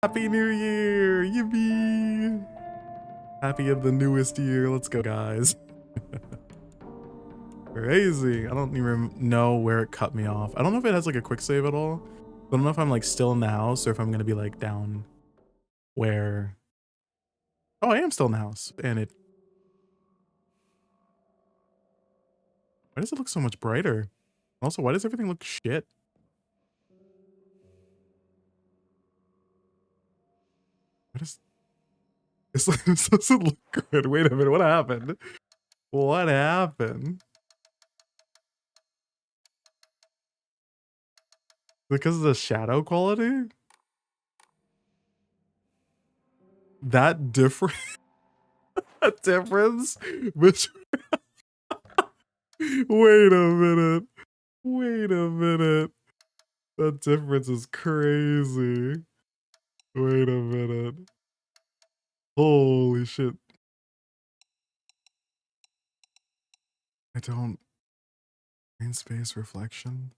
Happy New Year! Yippee! Happy of the newest year. Let's go, guys. Crazy. I don't even know where it cut me off. I don't know if it has like a quick save at all. I don't know if I'm like still in the house or if I'm gonna be like down where. Oh, I am still in the house. And it. Why does it look so much brighter? Also, why does everything look shit? What is. This, this doesn't look good. Wait a minute. What happened? What happened? Because of the shadow quality? That different. A difference between. Wait a minute. Wait a minute. That difference is crazy. Wait a minute. Holy shit. I don't. Green space reflection.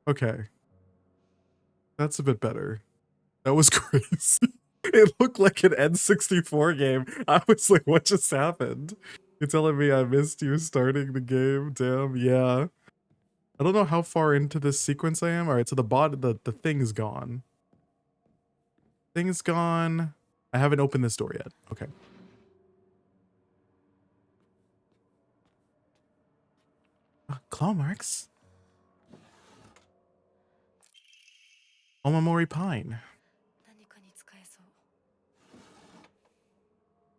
Okay. That's a bit better. That was crazy. It looked like an N64 game. I was like, what just happened? You're telling me I missed you starting the game? Damn, yeah. I don't know how far into this sequence I am. All right, so the thing's gone. Thing's gone. I haven't opened this door yet. Okay. Claw marks. Omamori Pine.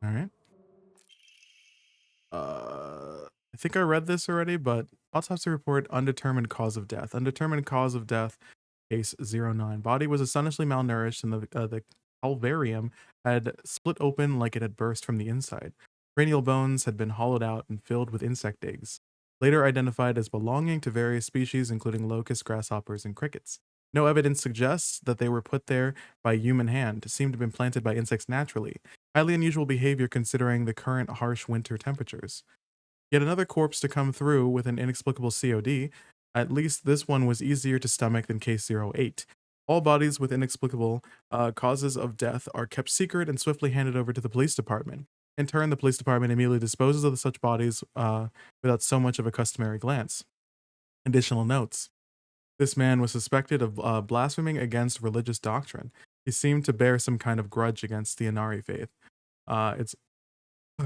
All right. I think I read this already, but autopsy report undetermined cause of death. Undetermined cause of death, case 09. Body was astonishingly malnourished, and the calvarium had split open like it had burst from the inside. Cranial bones had been hollowed out and filled with insect eggs, later identified as belonging to various species, including locusts, grasshoppers, and crickets. No evidence suggests that they were put there by human hand, seem to have been planted by insects naturally. Highly unusual behavior considering the current harsh winter temperatures. Yet another corpse to come through with an inexplicable COD. At least this one was easier to stomach than case 08. All bodies with inexplicable causes of death are kept secret and swiftly handed over to the police department. In turn, the police department immediately disposes of such bodies without so much of a customary glance. Additional notes. This man was suspected of blaspheming against religious doctrine. He seemed to bear some kind of grudge against the Inari faith. It's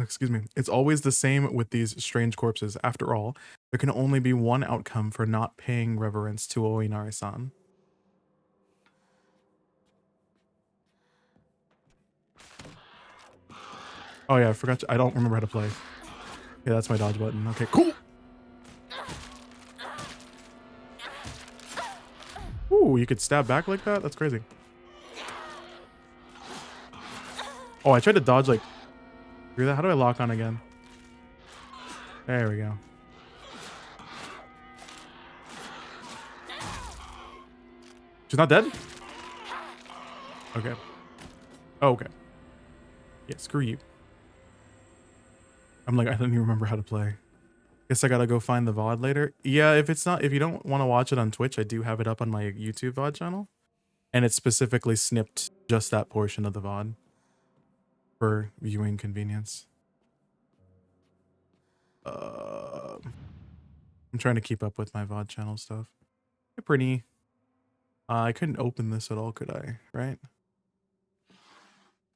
excuse me. It's always the same with these strange corpses. After all, there can only be one outcome for not paying reverence to Oinari-san. Oh yeah, I forgot. I don't remember how to play. Yeah, that's my dodge button. Okay, cool. Ooh, you could stab back like that? That's crazy. Oh, I tried to dodge like through that. How do I lock on again? There we go. She's not dead? Okay. Oh, okay. Yeah, screw you. I'm like, I don't even remember how to play. Guess I gotta go find the VOD later. Yeah, if you don't want to watch it on Twitch, I do have it up on my YouTube VOD channel. And it's specifically snipped just that portion of the VOD for viewing convenience. I'm trying to keep up with my VOD channel stuff. Hey, Pretty. I couldn't open this at all, could I? Right?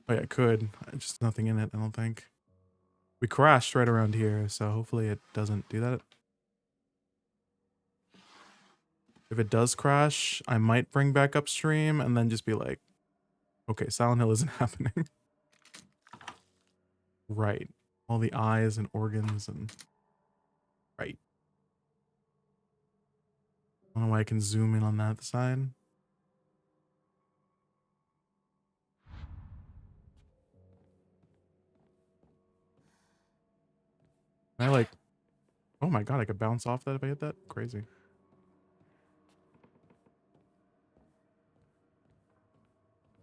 Oh yeah, I could. Just nothing in it, I don't think. We crashed right around here, so hopefully it doesn't do that. If it does crash, I might bring back upstream and then just be like, okay, Silent Hill isn't happening. Right. All the eyes and organs and... Right. I don't know why I can zoom in on that side. Can I like... Oh my god, I could bounce off that if I hit that? Crazy.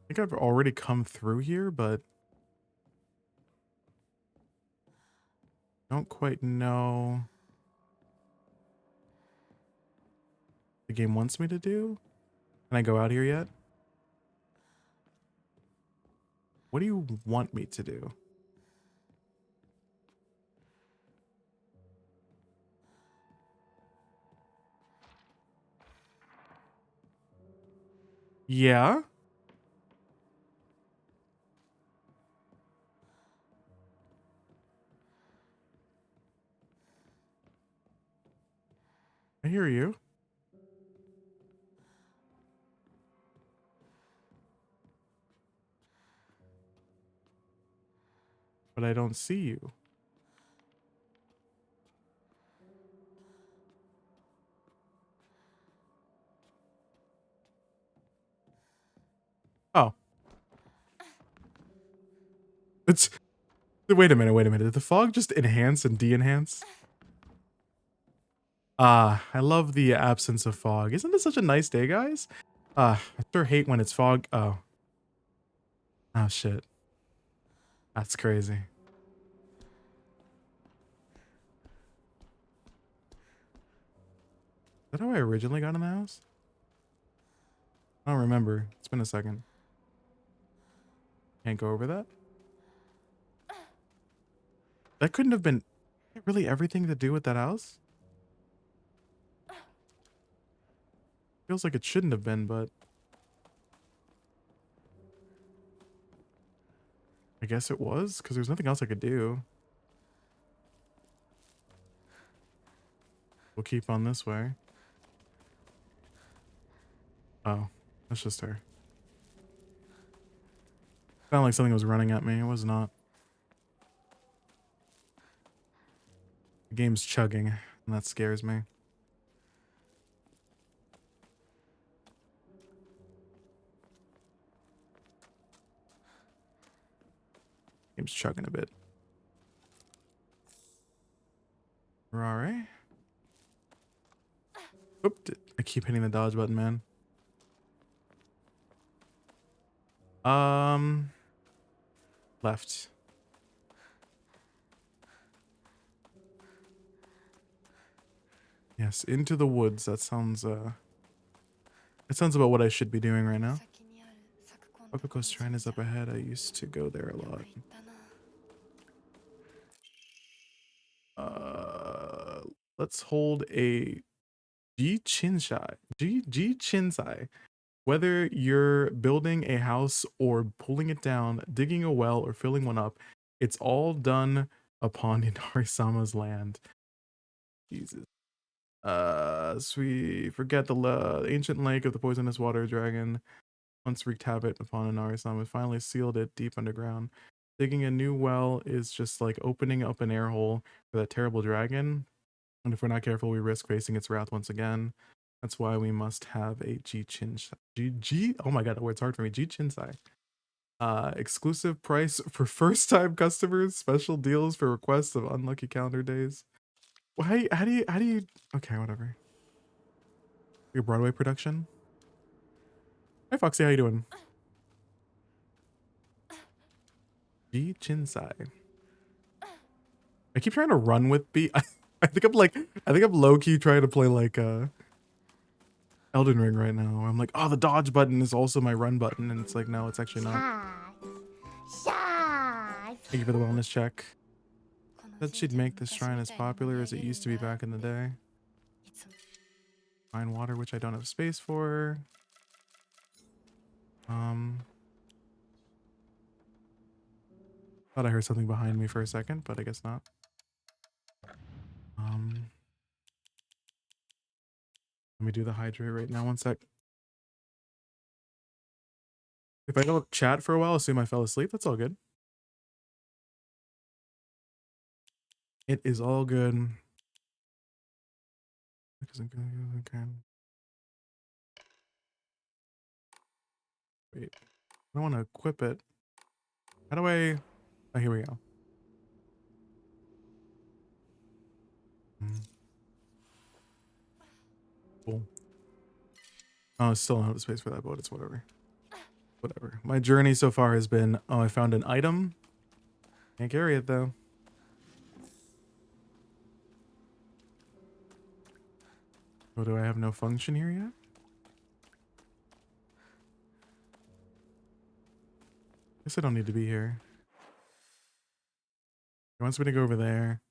I think I've already come through here, but... don't quite know... the game wants me to do. Can I go out here yet? What do you want me to do? Yeah? I hear you. But I don't see you. Oh. It's... Wait a minute, wait a minute. Did the fog just enhance and de-enhance? Ah, I love the absence of fog. Isn't this such a nice day, guys? I sure hate when it's fog. Oh. Oh, shit. That's crazy. Is that how I originally got in the house? I don't remember. It's been a second. Can't go over that? That couldn't have been really everything to do with that house? Feels like it shouldn't have been, but... I guess it was, because there's nothing else I could do. We'll keep on this way. Oh, that's just her. Sounded like something was running at me. It was not. The game's chugging, and that scares me. Game's chugging a bit. Alright. Oop, I keep hitting the dodge button, man. Left. Yes, into the woods. That sounds about what I should be doing right now. Tropical Shrine is up ahead. I used to go there a lot. Let's hold a Ji Chinsai. Whether you're building a house or pulling it down, digging a well or filling one up, it's all done upon Inari-sama's land. Jesus. So we forget the ancient lake of the poisonous water dragon once wreaked havoc upon Inari-sama. Finally sealed it deep underground. Digging a new well is just like opening up an air hole for that terrible dragon. And if we're not careful, we risk facing its wrath once again. That's why we must have a oh my god, that word's hard for me. Ji Chinsai. Exclusive price for first time customers, special deals for requests of unlucky calendar days. Well, how do you okay, whatever. Your Broadway production? Hey Foxy, how you doing? Ji Chinsai. I keep trying to run with B. I think I'm low key trying to play like Elden Ring right now. I'm like, oh, the dodge button is also my run button, and it's like, no, it's actually not. Thank you for the wellness check. Said she'd make this shrine as popular as it used to be back in the day. Fine water, which I don't have space for. Thought I heard something behind me for a second, but I guess not. Let me do the hydrate right now. One sec. If I don't chat for a while, assume I fell asleep. That's all good. It is all good. Wait, I don't want to equip it. How do I? Oh, here we go. Cool. Oh, I still don't have the space for that, but it's whatever. Whatever. My journey so far has been, oh, I found an item. Can't carry it though. Oh, do I have no function here yet? Guess I don't need to be here. It wants me to go over there.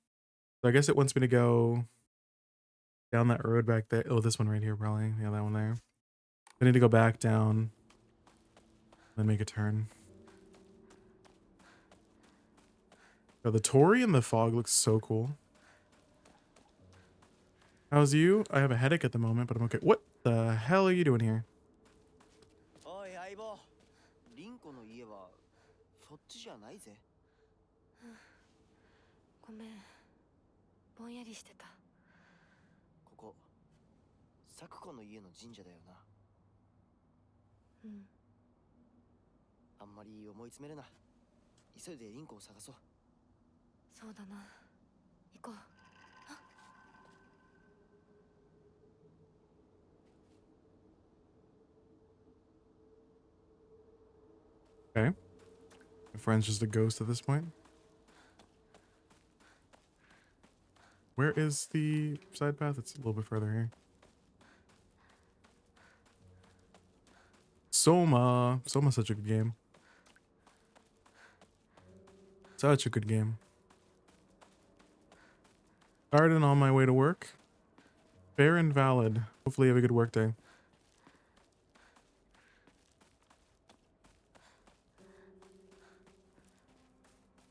So I guess it wants me to go down that road back there. Oh, this one right here, probably. Yeah, that one there. I need to go back down, then make a turn. Oh, the Torii in the fog looks so cool. How's you? I have a headache at the moment, but I'm okay. What the hell are you doing here? おい相棒、リンコの家はそっちじゃないぜ。ごめん、ぼんやりしてた。ここ、サクコの家の神社だよな。うん。あんまり思い詰めるな。急いでリンコを探そう。そうだな。行こう。Okay. My friend's just a ghost at this point. Where is the side path? It's a little bit further here. Soma. Soma's such a good game. Such a good game. Started on my way to work. Fair and valid. Hopefully you have a good work day.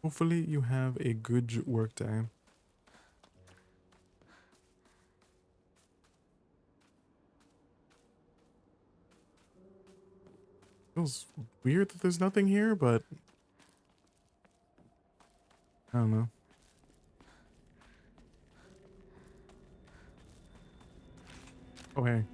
Hopefully you have a good work day. Feels weird that there's nothing here, but I don't know. Oh, hey.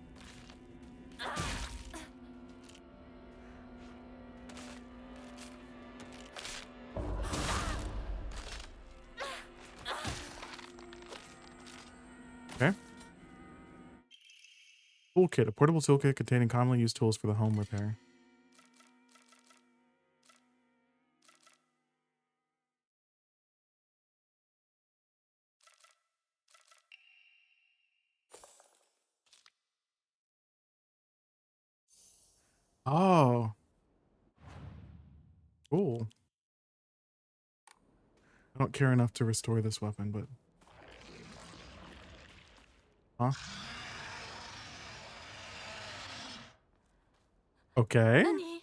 Okay. Toolkit. A portable toolkit containing commonly used tools for the home repair. Oh. Cool. I don't care enough to restore this weapon, but... Huh? Okay. 何？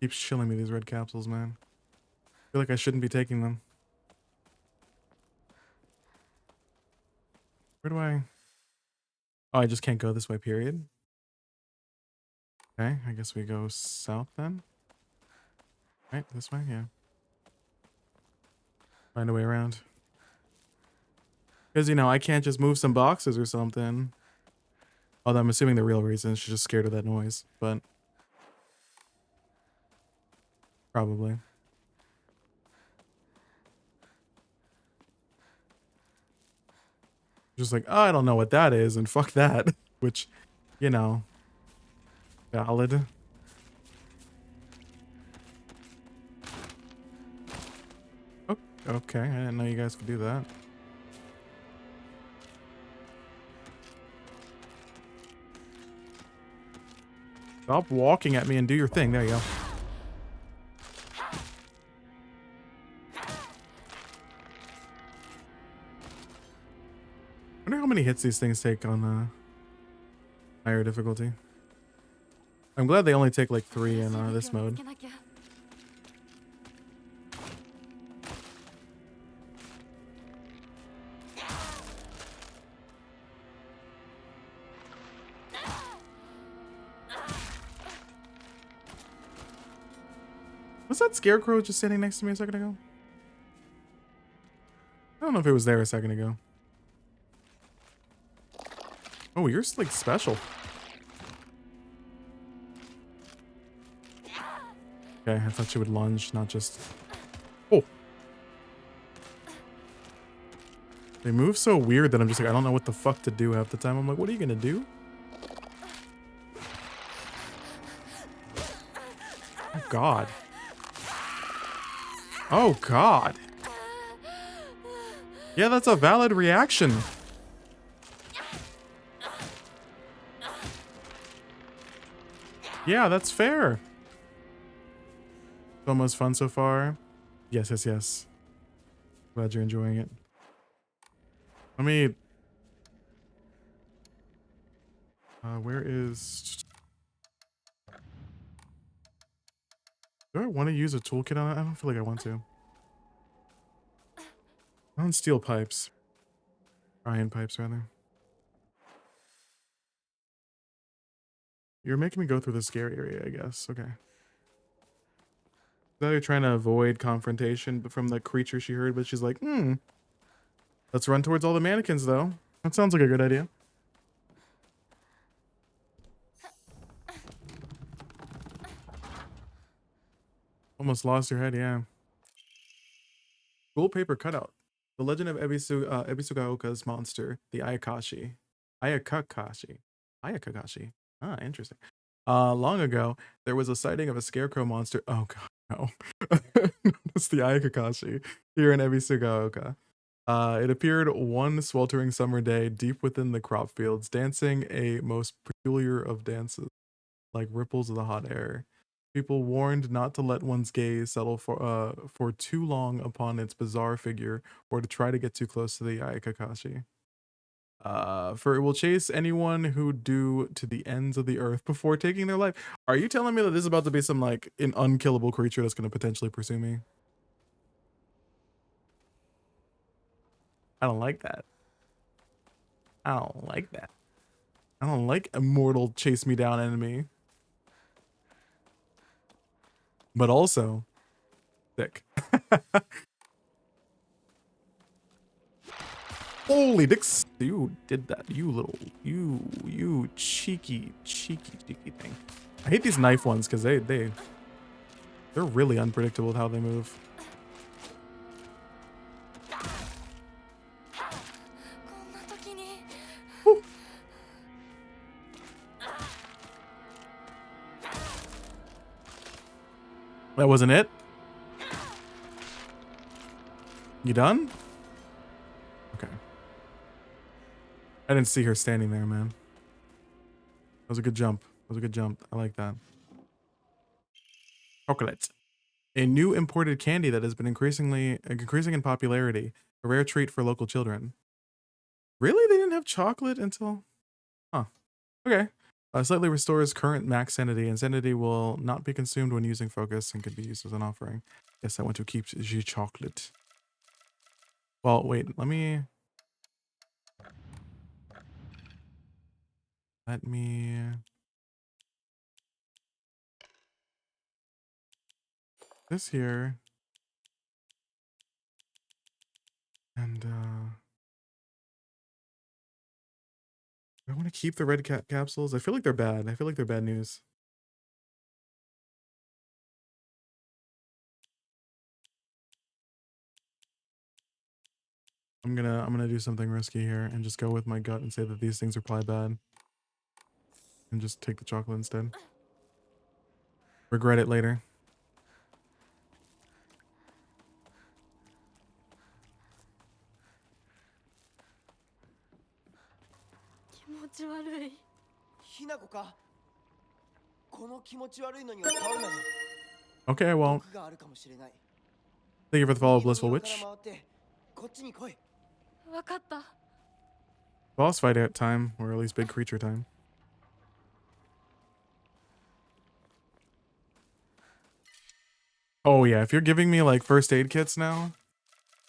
Keeps shilling me these red capsules, man. I feel like I shouldn't be taking them. Where do I... Oh, I just can't go this way, period. Okay, I guess we go south then. Right, this way, yeah. Find a way around. Because, you know, I can't just move some boxes or something. Although I'm assuming the real reason is she's just scared of that noise, but... Probably. Just like, oh, I don't know what that is, and fuck that. Which, you know... Valid. Oh, okay, I didn't know you guys could do that. Stop walking at me and do your thing. There you go. I wonder how many hits these things take on higher difficulty. I'm glad they only take like 3 in this mode. Was that scarecrow just standing next to me a second ago? I don't know if it was there a second ago. Oh, you're like special. Okay, I thought she would lunge, not just... Oh! They move so weird that I'm just like, I don't know what the fuck to do half the time. I'm like, what are you gonna do? Oh, God. Oh, God. Yeah, that's a valid reaction. Yeah, that's fair. So much fun so far. Yes, yes, yes. Glad you're enjoying it. Let me... where is... Do I want to use a toolkit on it? I don't feel like I want to. On steel pipes. Iron pipes, rather. You're making me go through the scary area, I guess. Okay. Now you're trying to avoid confrontation from the creature she heard, but she's like, let's run towards all the mannequins, though. That sounds like a good idea. Almost lost your head, yeah. Gold paper cutout. The legend of Ebisugaoka's monster, the Ayakashi. Ayakakashi. Ayakakashi. Ah, interesting. Long ago, there was a sighting of a scarecrow monster. Oh god, no. It's the Ayakakashi here in Ebisugaoka. It appeared one sweltering summer day deep within the crop fields, dancing a most peculiar of dances, like ripples of the hot air. People warned not to let one's gaze settle for too long upon its bizarre figure, or to try to get too close to the Ayakakashi. For it will chase anyone who do to the ends of the earth before taking their life. Are you telling me that this is about to be some like an unkillable creature that's going to potentially pursue me? I don't like that. I don't like that. I don't like immortal chase me down enemy. But also, thick. Holy dicks. You did that. You cheeky thing. I hate these knife ones because they're really unpredictable with how they move. Woo. That wasn't it? You done? Okay. I didn't see her standing there, man. That was a good jump. That was a good jump. I like that. Chocolate. A new imported candy that has been increasing in popularity. A rare treat for local children. Really? They didn't have chocolate until... Huh. Okay. Slightly restores current max sanity, and sanity will not be consumed when using focus and can be used as an offering. Guess I want to keep the chocolate. Well, wait, let me... This here. And, I want to keep the red capsules. I feel like they're bad. I feel like they're bad news. I'm gonna do something risky here and just go with my gut and say that these things are probably bad. And just take the chocolate instead. Regret it later. Okay, well, thank you for the follow, Blissful Witch. Boss fight out time, or at least big creature time. Oh yeah, if you're giving me like first aid kits now,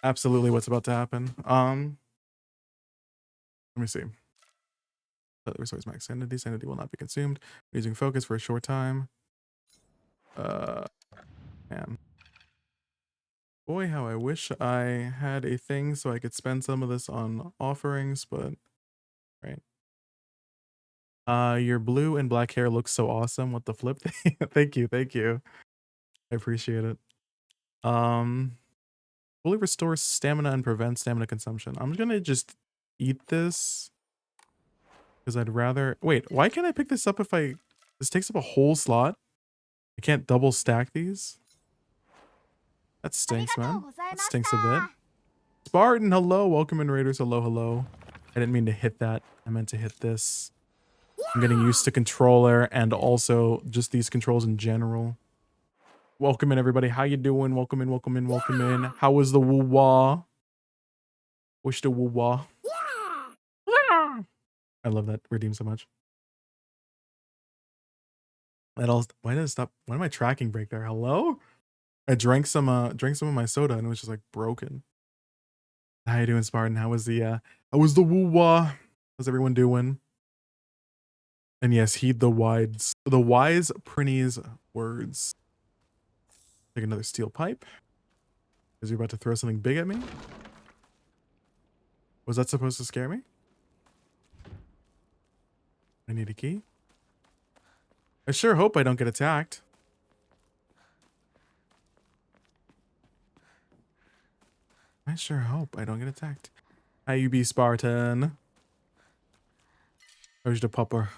absolutely what's about to happen. Let me see. That restores max sanity. Sanity will not be consumed. Using focus for a short time. Man. Boy, how I wish I had a thing so I could spend some of this on offerings, but right. Your blue and black hair looks so awesome. What the flip? Thank you, thank you. I appreciate it. Fully restores stamina and prevents stamina consumption. I'm gonna just eat this because I'd rather... Wait, why can't I pick this up if I... This takes up a whole slot? I can't double stack these? That stinks, man. That stinks a bit. Spartan, hello. Welcome in, Raiders. Hello, hello. I didn't mean to hit that. I meant to hit this. I'm getting used to controller and also just these controls in general. Welcome in, everybody. How you doing? Welcome in, welcome in, welcome in. How was the woo-wah? Wish the woo-wah. I love that redeem so much. That all. Why did it stop? Why did my tracking break there? Hello? I drank some of my soda and it was just like broken. How you doing, Spartan? How was the woo-wah? How's everyone doing? And yes, heed the wise Prinny's words. Take another steel pipe. Is you about to throw something big at me? Was that supposed to scare me? I need a key. I sure hope I don't get attacked. I sure hope I don't get attacked. How you be, Spartan? How's the pupper?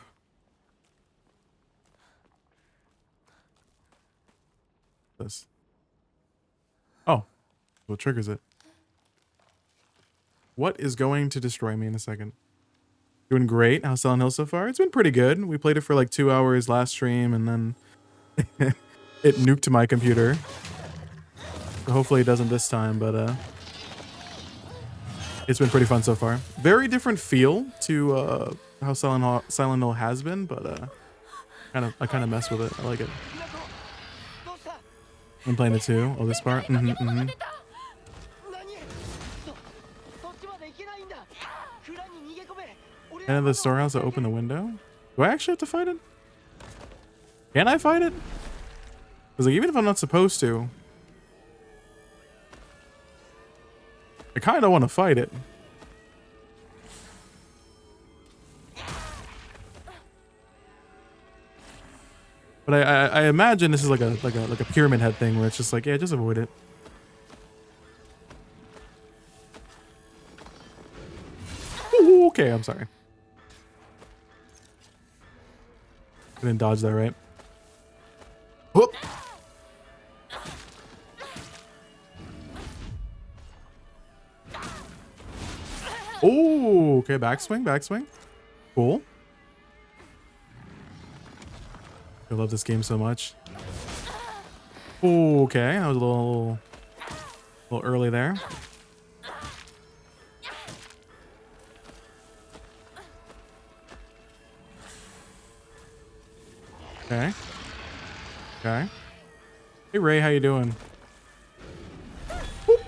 This. Oh, what triggers it? What is going to destroy me in a second? Doing great. How's Silent Hill so far? It's been pretty good. We played it for like 2 hours last stream and then it nuked my computer. So hopefully it doesn't this time, but it's been pretty fun so far. Very different feel to how Silent Hill has been, but I kind of mess with it. I like it. I'm playing it too. Oh, this part. Enter the storehouse to open the window. Do I actually have to fight it? Can I fight it? Because like, even if I'm not supposed to, I kind of want to fight it. But I imagine this is like a pyramid head thing where it's just like, yeah, just avoid it. Ooh, okay, I'm sorry. I didn't dodge that, right? Whoop. Oh, okay, backswing, backswing. Cool. I love this game so much. Oh, okay, I was a little early there. Okay. Okay. Hey Ray, how you doing? Whoop.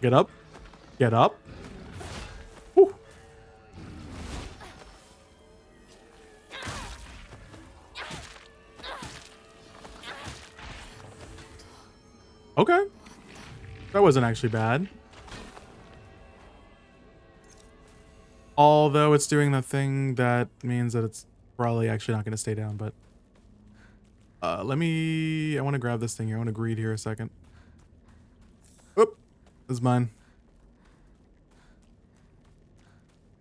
Get up. Get up. Woo. Okay. That wasn't actually bad. Although it's doing the thing that means that it's probably actually not going to stay down, but I want to grab this thing here. I want to greed here a second. Oop, this is mine.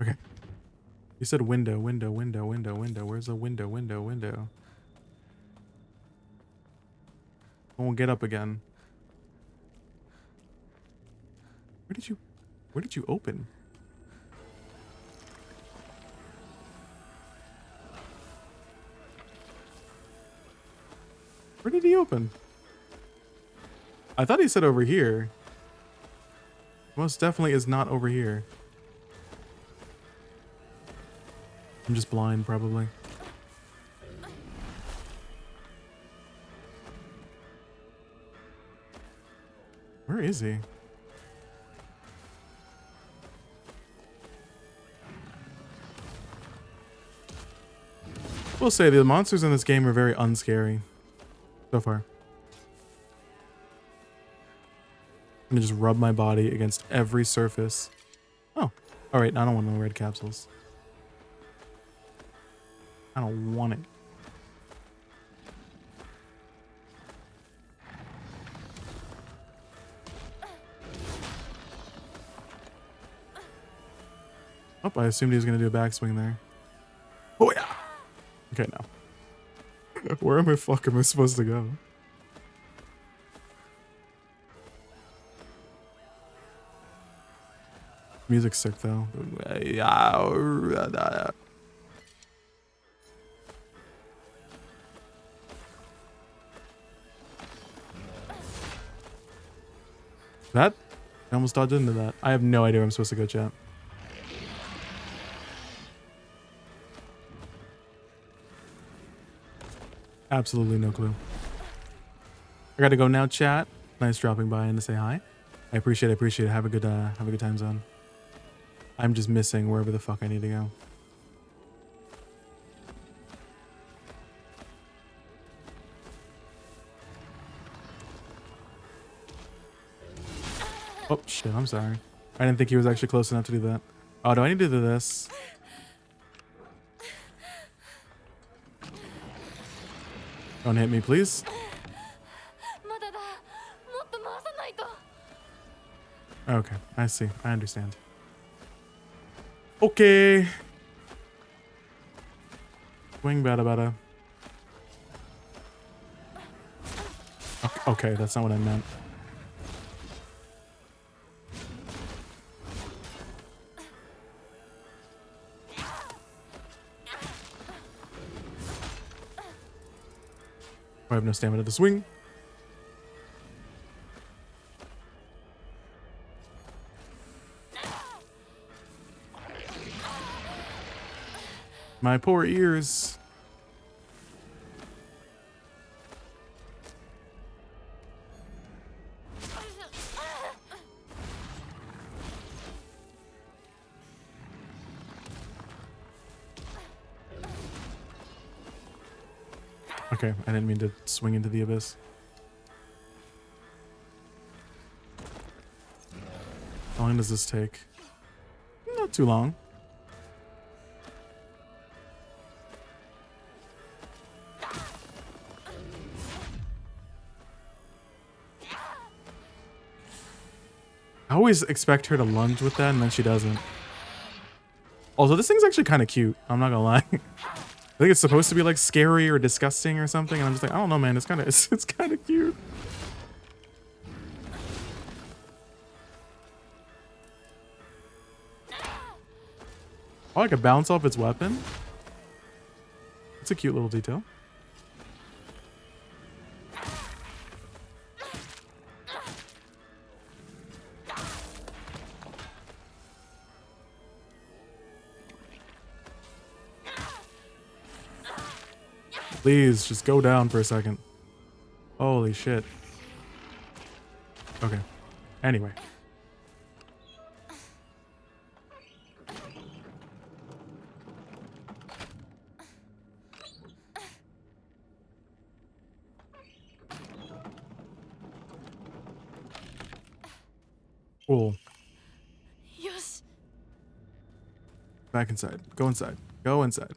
Okay. You said window. Where's the window? I won't get up again. Where did you open? Where did he open? I thought he said over here. Most definitely is not over here. I'm just blind, probably. Where is he? We'll say the monsters in this game are very unscary so far. I'm gonna just rub my body against every surface. Oh, all right. I don't want no red capsules. I don't want it. Oh, I assumed he was gonna do a backswing there. Oh yeah. Okay, now. Where am I supposed to go? Music's sick though. That? I almost dodged into that. I have no idea where I'm supposed to go, chat. Absolutely no clue. I gotta go now, chat. Nice dropping by and to say hi. I appreciate it. Have a good time zone. I'm just missing wherever the fuck I need to go. Oh shit, I'm sorry. I didn't think he was actually close enough to do that. Oh, do I need to do this? Don't hit me, please. まだだ。もっと回さないと。 Okay, I see. I understand. Okay. Swing bada bada. Okay, that's not what I meant. I have no stamina to swing. My poor ears. Okay, I didn't mean to swing into the abyss. How long does this take? Not too long. I always expect her to lunge with that and then she doesn't. Also, this thing's actually kind of cute. I'm not gonna lie. I think it's supposed to be like scary or disgusting or something, and I'm just like, I don't know, man. It's kind of it's kind of cute. Oh, I could bounce off its weapon. It's a cute little detail. Please, just go down for a second. Holy shit. Okay. Anyway. Cool. よし。 Back inside. Go inside. Go inside.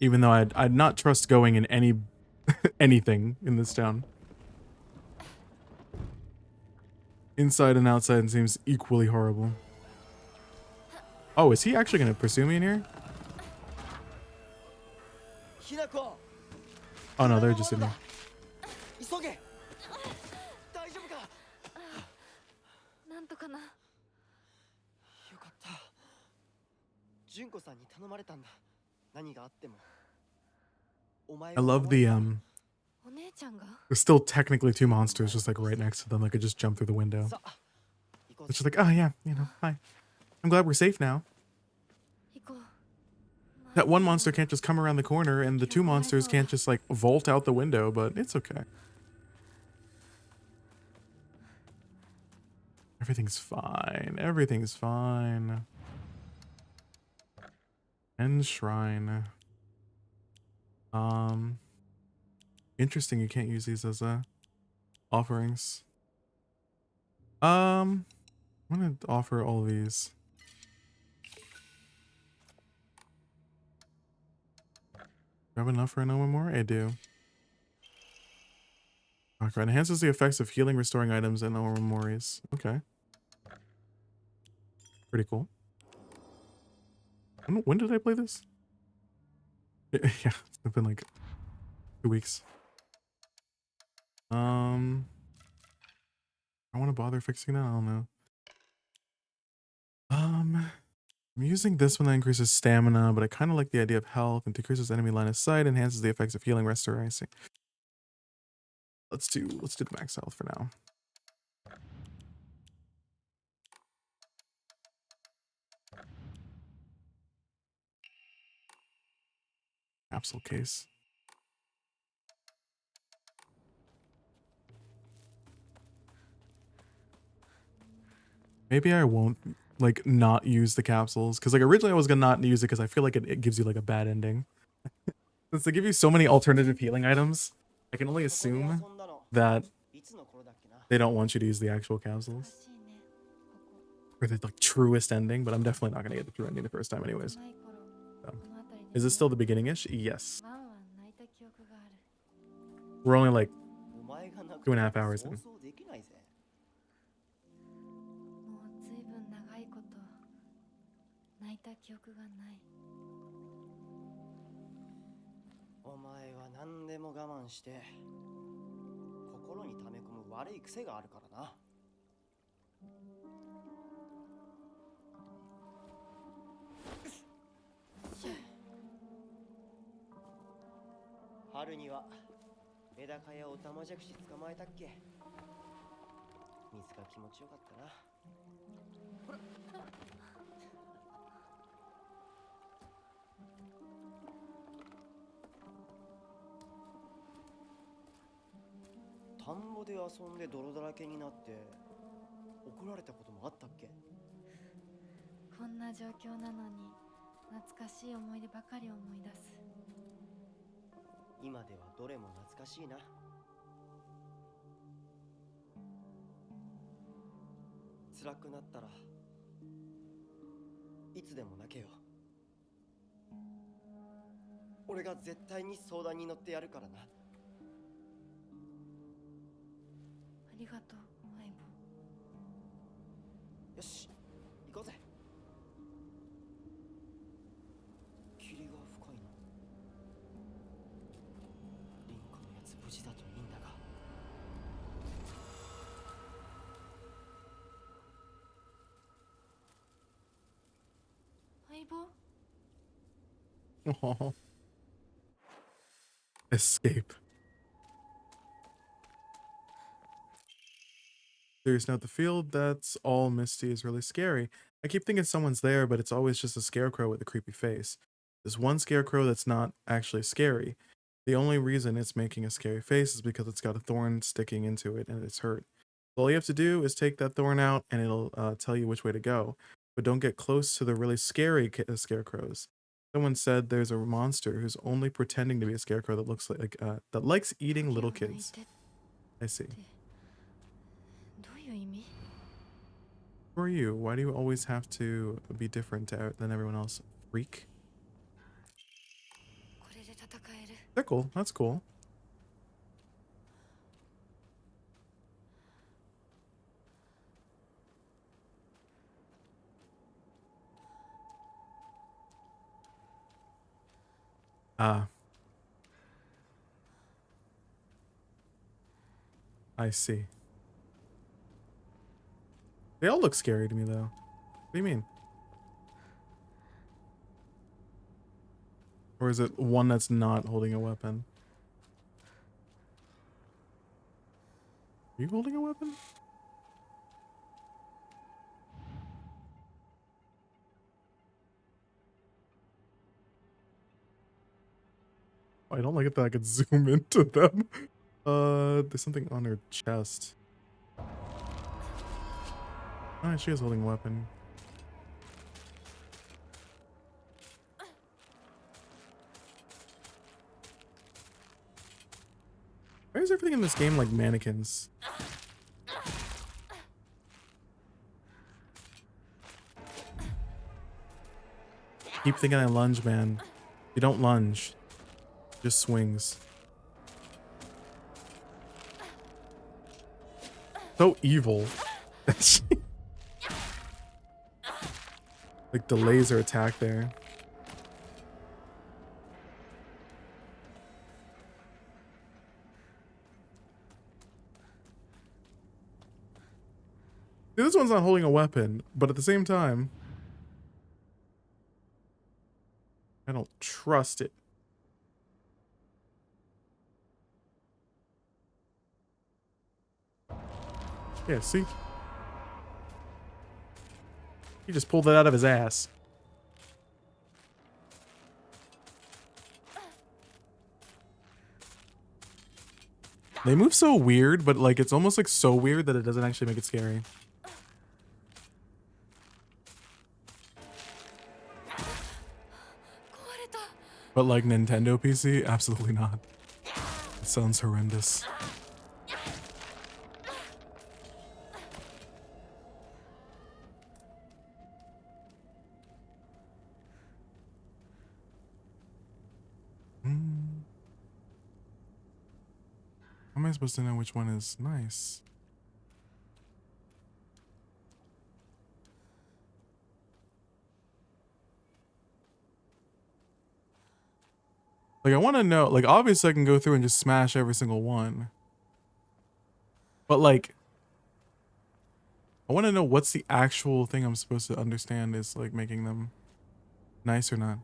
Even though I'd not trust going in any anything in this town. Inside and outside seems equally horrible. Oh, is he actually gonna pursue me in here? ひなこ Oh no, they're just in here. 急げ大丈夫かなんとかな。よかった純子さんに頼まれたんだ何があってもお前 I を love 守る the んだ お姉ちゃんが。 there's still technically two monsters just like right next to them. I could just jump through the window. さあ行こう It's just like, oh yeah, you know, hi. I'm glad we're safe now. 行こう。 That one monster can't just come around the corner and the two monsters can't just like vault out the window, but it's okay. Everything's fine. Everything's fine. End shrine. Interesting you can't use these as offerings. I'm gonna offer all these. Do I have enough for no one more? I do. Okay, enhances the effects of healing, restoring items, and our memories. Okay. Pretty cool. When did I play this? Yeah, it's been like 2 weeks. I want to bother fixing that? I don't know. I'm using this one that increases stamina, but I kind of like the idea of health and decreases enemy line of sight, enhances the effects of healing, restoration. Let's do the max health for now. Capsule case. Maybe I won't like not use the capsules because like originally I was gonna not use it because I feel like it gives you like a bad ending. Since they give you so many alternative healing items, I can only ここで遊 assume んだの that いつの頃だっけな。 they don't want you to use the actual capsules しいねここ or the like truest ending, but I'm definitely not gonna get the true ending the first time anyways. 幼い頃 So, この辺り is で this still the beginning-ish? Yes. ワンワン泣いた記憶がある We're only like お前が泣く 2.5 hours 想 in. 像できないぜ。もうずいぶん長いこと泣いた記憶がないお前は何でも我慢して心に溜め込む悪い癖があるからな。春にはメダカやオタマジャクシ捕まえたっけ。水が気持ちよかったな。ほら。田んぼで遊んで泥だらけになって怒られたこともあったっけ。こんな状況なのに懐かしい思い出ばかり思い出す今ではどれも懐かしいな。辛くなったらいつでも泣けよ。俺が絶対に相談に乗ってやるからな。ありがとう相棒よし、行こうぜ。霧が深いな。リンクのやつ無事だといいんだが。相棒 Oh. Escape. Serious note, the field that's all misty is really scary. I keep thinking someone's there, but it's always just a scarecrow with a creepy face. There's one scarecrow that's not actually scary. The only reason it's making a scary face is because it's got a thorn sticking into it and it's hurt. All you have to do is take that thorn out and it'll tell you which way to go. But don't get close to the really scary scarecrows. Someone said there's a monster who's only pretending to be a scarecrow that looks like that likes eating little 息を抜い kids. て I see. どういう意味 Who are you? Why do you always have to be different than everyone else? Freak? これで戦える They're cool. That's cool. Ah. I see. They all look scary to me, though. What do you mean? Or is it one that's not holding a weapon? Are you holding a weapon? Oh, I don't like it that I could zoom into them. There's something on her chest. Oh, she is holding a weapon. Why is everything in this game like mannequins? Keep thinking I lunge, man. You don't lunge. Just swings. So evil. Like the laser attack there. This one's not holding a weapon, but at the same time, I don't trust it. Yeah, see? He just pulled that out of his ass. They move so weird, but like it's almost like so weird that it doesn't actually make it scary. But like Nintendo PC, absolutely not. It sounds horrendous. How am I supposed to know which one is nice? Like I want to know, like obviously I can go through and just smash every single one. But like I want to know what's the actual thing I'm supposed to understand is like making them nice or not.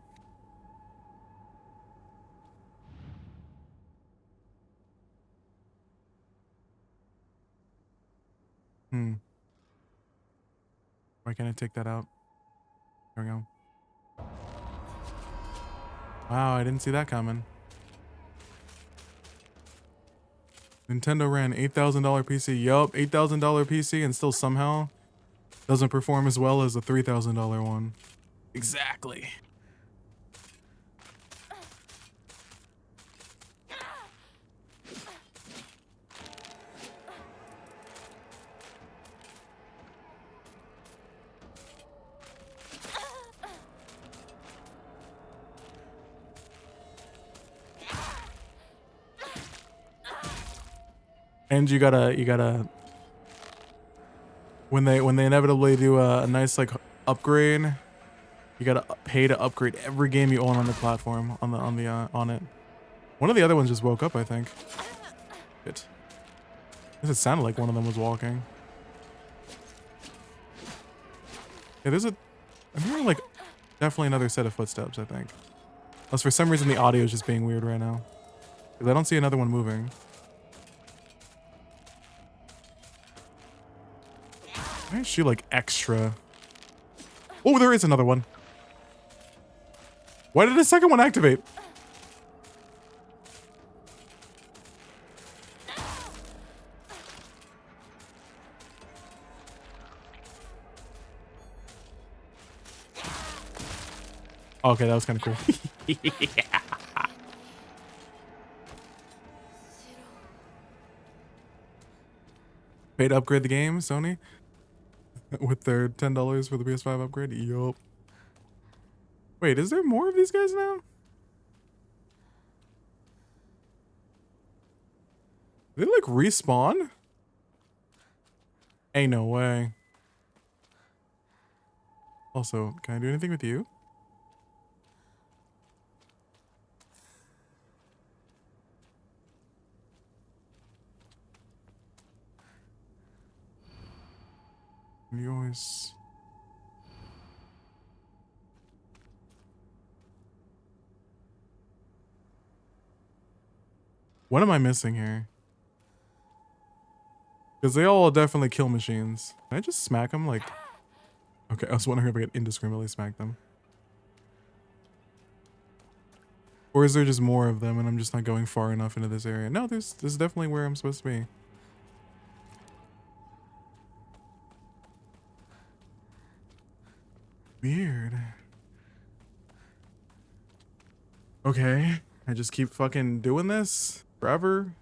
Why can't I take that out? There we go. Wow, I didn't see that coming. Nintendo ran $8,000 PC. Yup, $8,000 PC and still somehow doesn't perform as well as a $3,000 one. Exactly. And you gotta when they inevitably do a nice like upgrade, you gotta pay to upgrade every game you own on the platform on it. One of the other ones just woke up, I think. It. It sounded like one of them was walking. Yeah, I'm hearing like definitely another set of footsteps, I think. Unless for some reason the audio is just being weird right now. Because I don't see another one moving. Why is she like extra? Oh, there is another one. Why did the second one activate? Okay, that was kind of cool. Yeah. Pay to upgrade the game, Sony? With their $10 for the PS5 upgrade? Yup. Wait, is there more of these guys now? They like respawn? Ain't no way. Also, can I do anything with you? You always... What am I missing here? Because they all definitely kill machines. Can I just smack them like... Okay, I was wondering if I could indiscriminately smack them. Or is there just more of them and I'm just not going far enough into this area? No, this is definitely where I'm supposed to be. Weird. Okay, I just keep fucking doing this forever.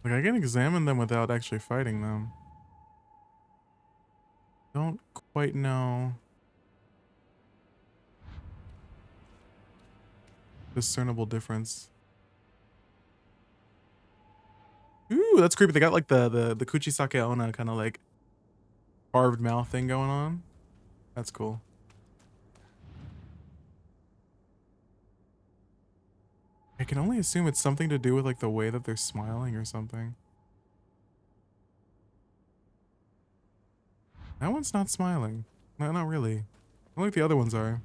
Like I can examine them without actually fighting them. Don't quite know. Discernible difference. Ooh, that's creepy. They got like the Kuchisake Onna kind of like carved mouth thing going on. That's cool. can only assume it's something to do with like the way that they're smiling or something. That one's not smiling. No, not really. I don't think the other ones are.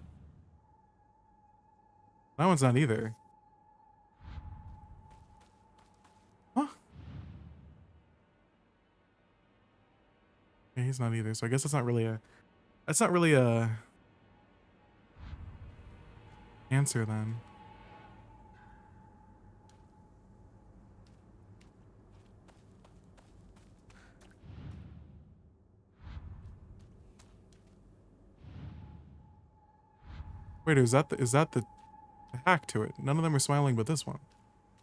That one's not either. Huh? Yeah, he's not either. So I guess that's not really a answer then. Wait, is that the hack to it? None of them are smiling but this one.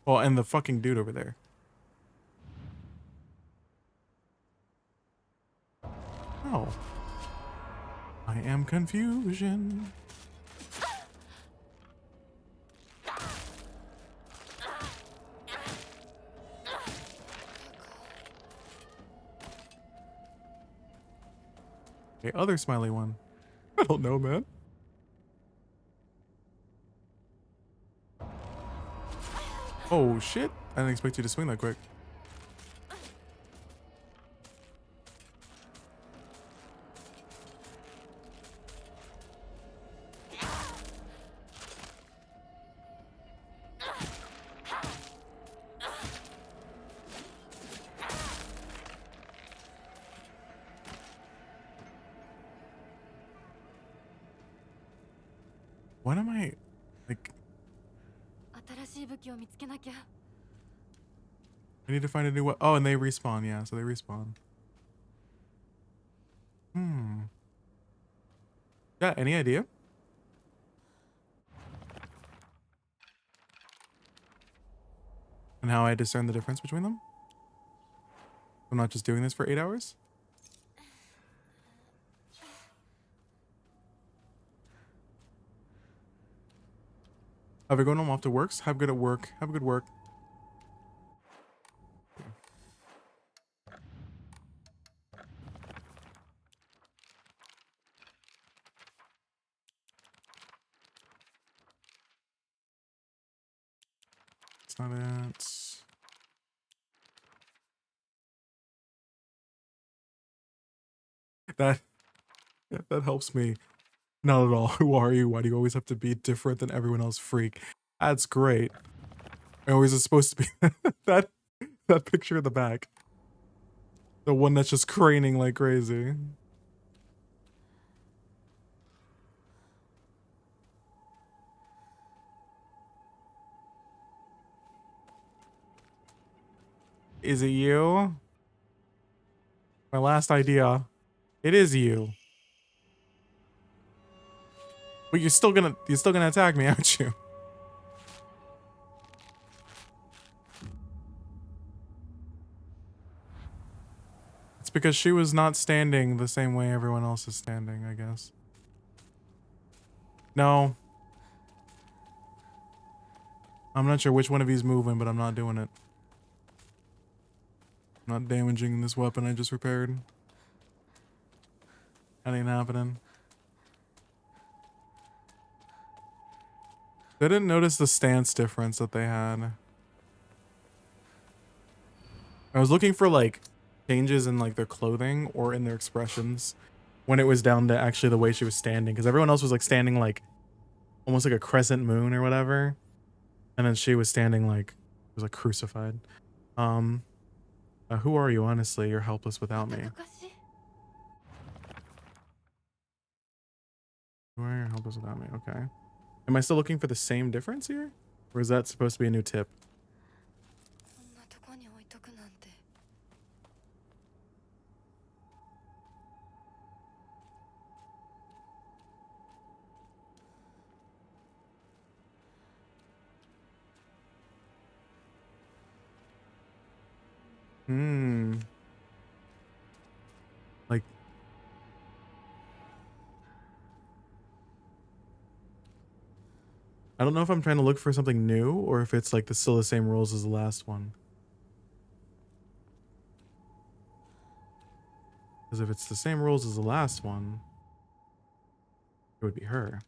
Well, and the fucking dude over there. Oh. I am confusion. Okay, other smiley one. I don't know, man. Oh shit. I didn't expect you to swing that quick. What am I like? 新しい武器を見つけなきゃ。 I need to find a new one. Oh, and they respawn. Yeah, so they respawn. Yeah, any idea? And how I discern the difference between them? I'm not just doing this for 8 hours? Have a good one. I'm off to works. Have good at work. Have a good work. It's not it. That that helps me. Not at all. Who are you? Why do you always have to be different than everyone else? Freak. That's great. I always is supposed to be that that picture in the back. The one that's just craning like crazy. Is it you? My last idea. It is you. But you're still gonna attack me, aren't you? It's because she was not standing the same way everyone else is standing, I guess. No. I'm not sure which one of you's moving, but I'm not doing it. I'm not damaging this weapon I just repaired. That ain't happening. I didn't notice the stance difference that they had. I was looking for like changes in like their clothing or in their expressions when it was down to actually the way she was standing, because everyone else was like standing like almost like a crescent moon or whatever, and then she was standing like it was like crucified. Who are you? Honestly, you're helpless without me. おかしい。 Who are you? Helpless without me. Okay. Am I still looking for the same difference here, or is that supposed to be a new tip? こんなとこに置いとくなんて。 Like, I don't know if I'm trying to look for something new or if it's like still the same rules as the last one. Because if it's the same rules as the last one, it would be her.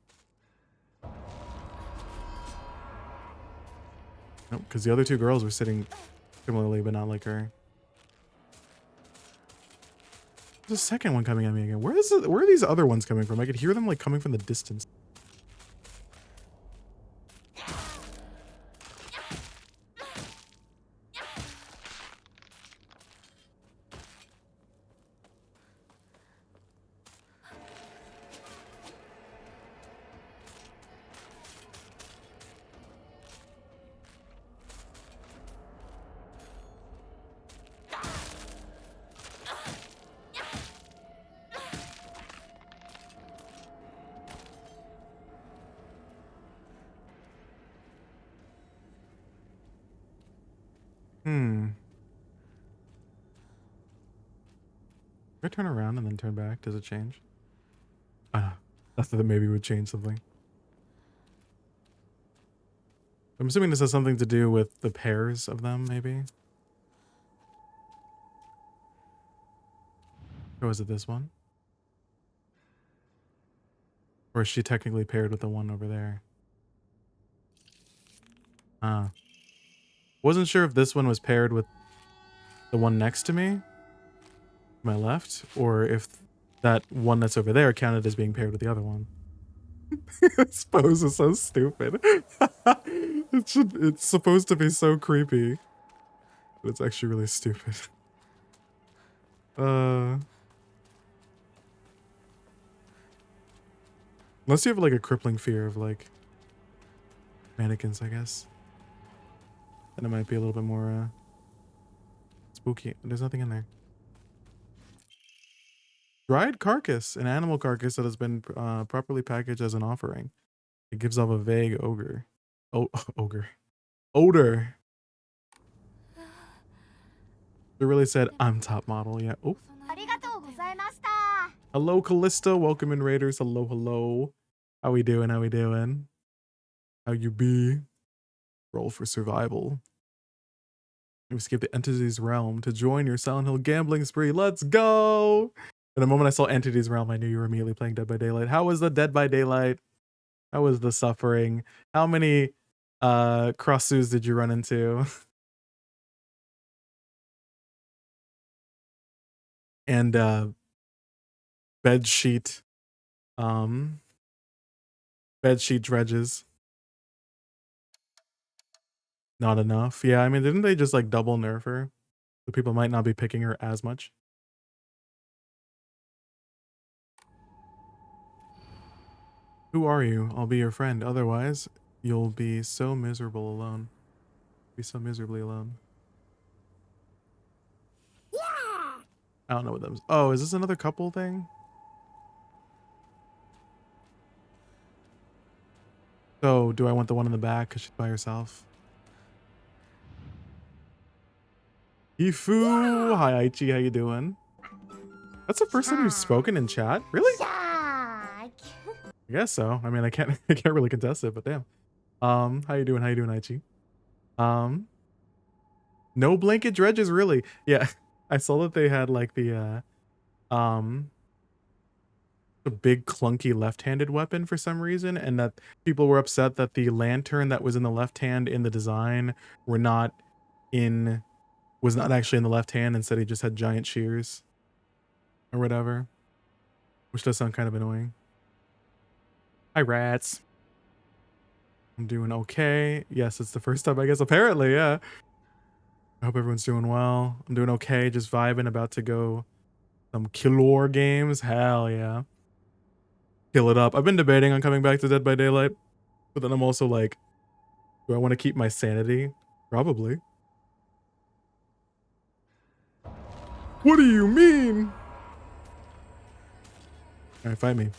Nope, because the other two girls were sitting similarly, but not like her. There's a second one coming at me again. Where are these other ones coming from? I could hear them like coming from the distance. Hmm. If I turn around and then turn back, does it change? I don't know. I thought that maybe it would change something. I'm assuming this has something to do with the pairs of them, maybe? Or was it this one? Or is she technically paired with the one over there? Wasn't sure if this one was paired with the one next to me, my left, or if that one that's over there counted as being paired with the other one. This pose is so stupid. It's supposed to be so creepy, but it's actually really stupid. Unless you have like a crippling fear of like mannequins, I guess. Then it might be a little bit more spooky. There's nothing in there. Dried carcass, an animal carcass that has been properly packaged as an offering. It gives off a vague ogre. Oh, ogre. Odor. It really said, I'm top model. Yeah. Oh. Hello, Callisto. Welcome in, Raiders. Hello, hello. How we doing? How we doing? How you be? Roll for survival. You escape the entity's realm to join your Silent Hill gambling spree. Let's go! And the moment I saw Entity's Realm, I knew you were immediately playing Dead by Daylight. How was the Dead by Daylight? How was the suffering? How many cross-sues did you run into? And bed sheet dredges. Not enough. Yeah, I mean, didn't they just like double nerf her? So people might not be picking her as much. Who are you? I'll be your friend. Otherwise, you'll be so miserable alone. Be so miserably alone. I don't know what that was. Oh, is this another couple thing? So, do I want the one in the back because she's by herself? Hifu! Hi, Aichi. How you doing? That's the first time you've spoken in chat? Really? I guess so. I mean, I can't I can't really contest it, but damn. How you doing? How you doing, Aichi? No blanket dredges, really. Yeah. I saw that they had like the big clunky left-handed weapon for some reason, and that people were upset that the lantern that was in the left hand in the design was not actually in the left hand. Instead, he just had giant shears or whatever, which does sound kind of annoying. Hi, rats. I'm doing okay. Yes, it's the first time, I guess. Apparently, yeah. I hope everyone's doing well. I'm doing okay. Just vibing. About to go some Killor games. Hell yeah. Kill it up. I've been debating on coming back to Dead by Daylight, but then I'm also like, do I want to keep my sanity? Probably. What do you mean? All right, fight me.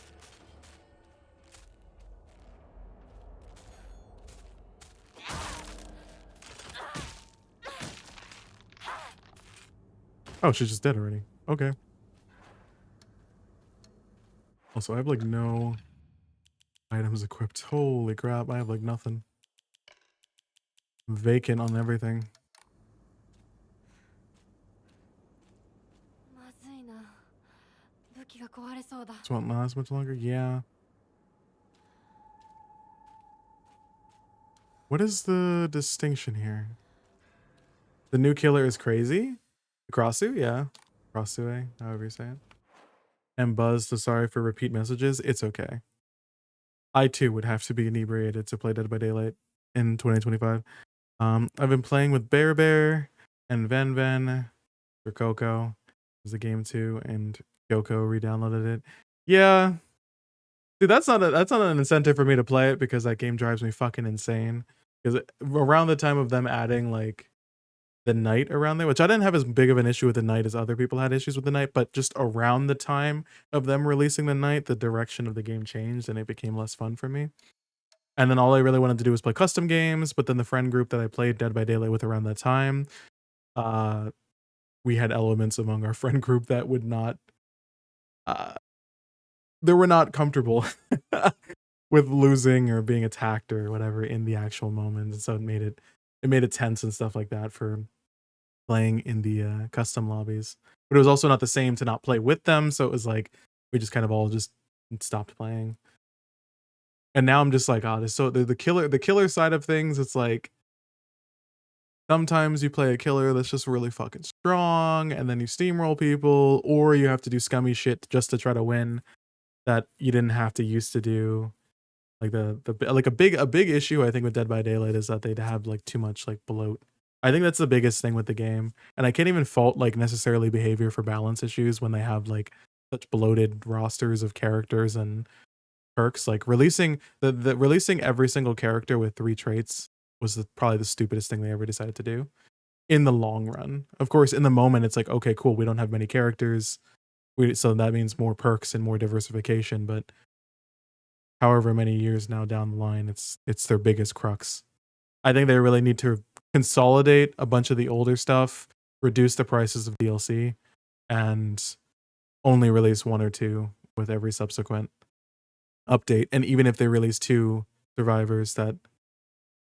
Oh, she's just dead already. Okay. Also, I have like no items equipped. Holy crap, I have like nothing. Vacant on everything. This won't last much longer? Yeah. What is the distinction here? The new killer is crazy? Crossu? Yeah. Crossu, however you say it. And Buzz, so sorry for repeat messages. It's okay. I too would have to be inebriated to play Dead by Daylight in 2025. I've been playing with Bear Bear and Ven Ven for Coco. There's a game too, and Kyoko re-downloaded it. Yeah. Dude, that's not an incentive for me to play it because that game drives me fucking insane. Because around the time of them adding like the night around there, which I didn't have as big of an issue with the night as other people had issues with the night, but just around the time of them releasing the night, the direction of the game changed and it became less fun for me. And then all I really wanted to do was play custom games, but then the friend group that I played Dead by Daylight with around that time, we had elements among our friend group that would not they were not comfortable with losing or being attacked or whatever in the actual moment. And so it made it tense and stuff like that for playing in the custom lobbies. But it was also not the same to not play with them, so it was like we just kind of all just stopped playing. And now I'm just like, oh, so the killer side of things, it's like sometimes you play a killer that's just really fucking strong and then you steamroll people, or you have to do scummy shit just to try to win that you didn't have to used to do. Like like a big issue I think with Dead by Daylight is that they'd have like too much like bloat. I think that's the biggest thing with the game. And I can't even fault like necessarily behavior for balance issues when they have like such bloated rosters of characters and perks. Like releasing the releasing every single character with 3 traits was probably the stupidest thing they ever decided to do in the long run. Of course, in the moment it's like, okay, cool, we don't have many characters. So that means more perks and more diversification, but however many years now down the line, it's their biggest crux. I think they really need to consolidate a bunch of the older stuff, reduce the prices of DLC, and only release 1 or 2 with every subsequent update. And even if they release 2 survivors, that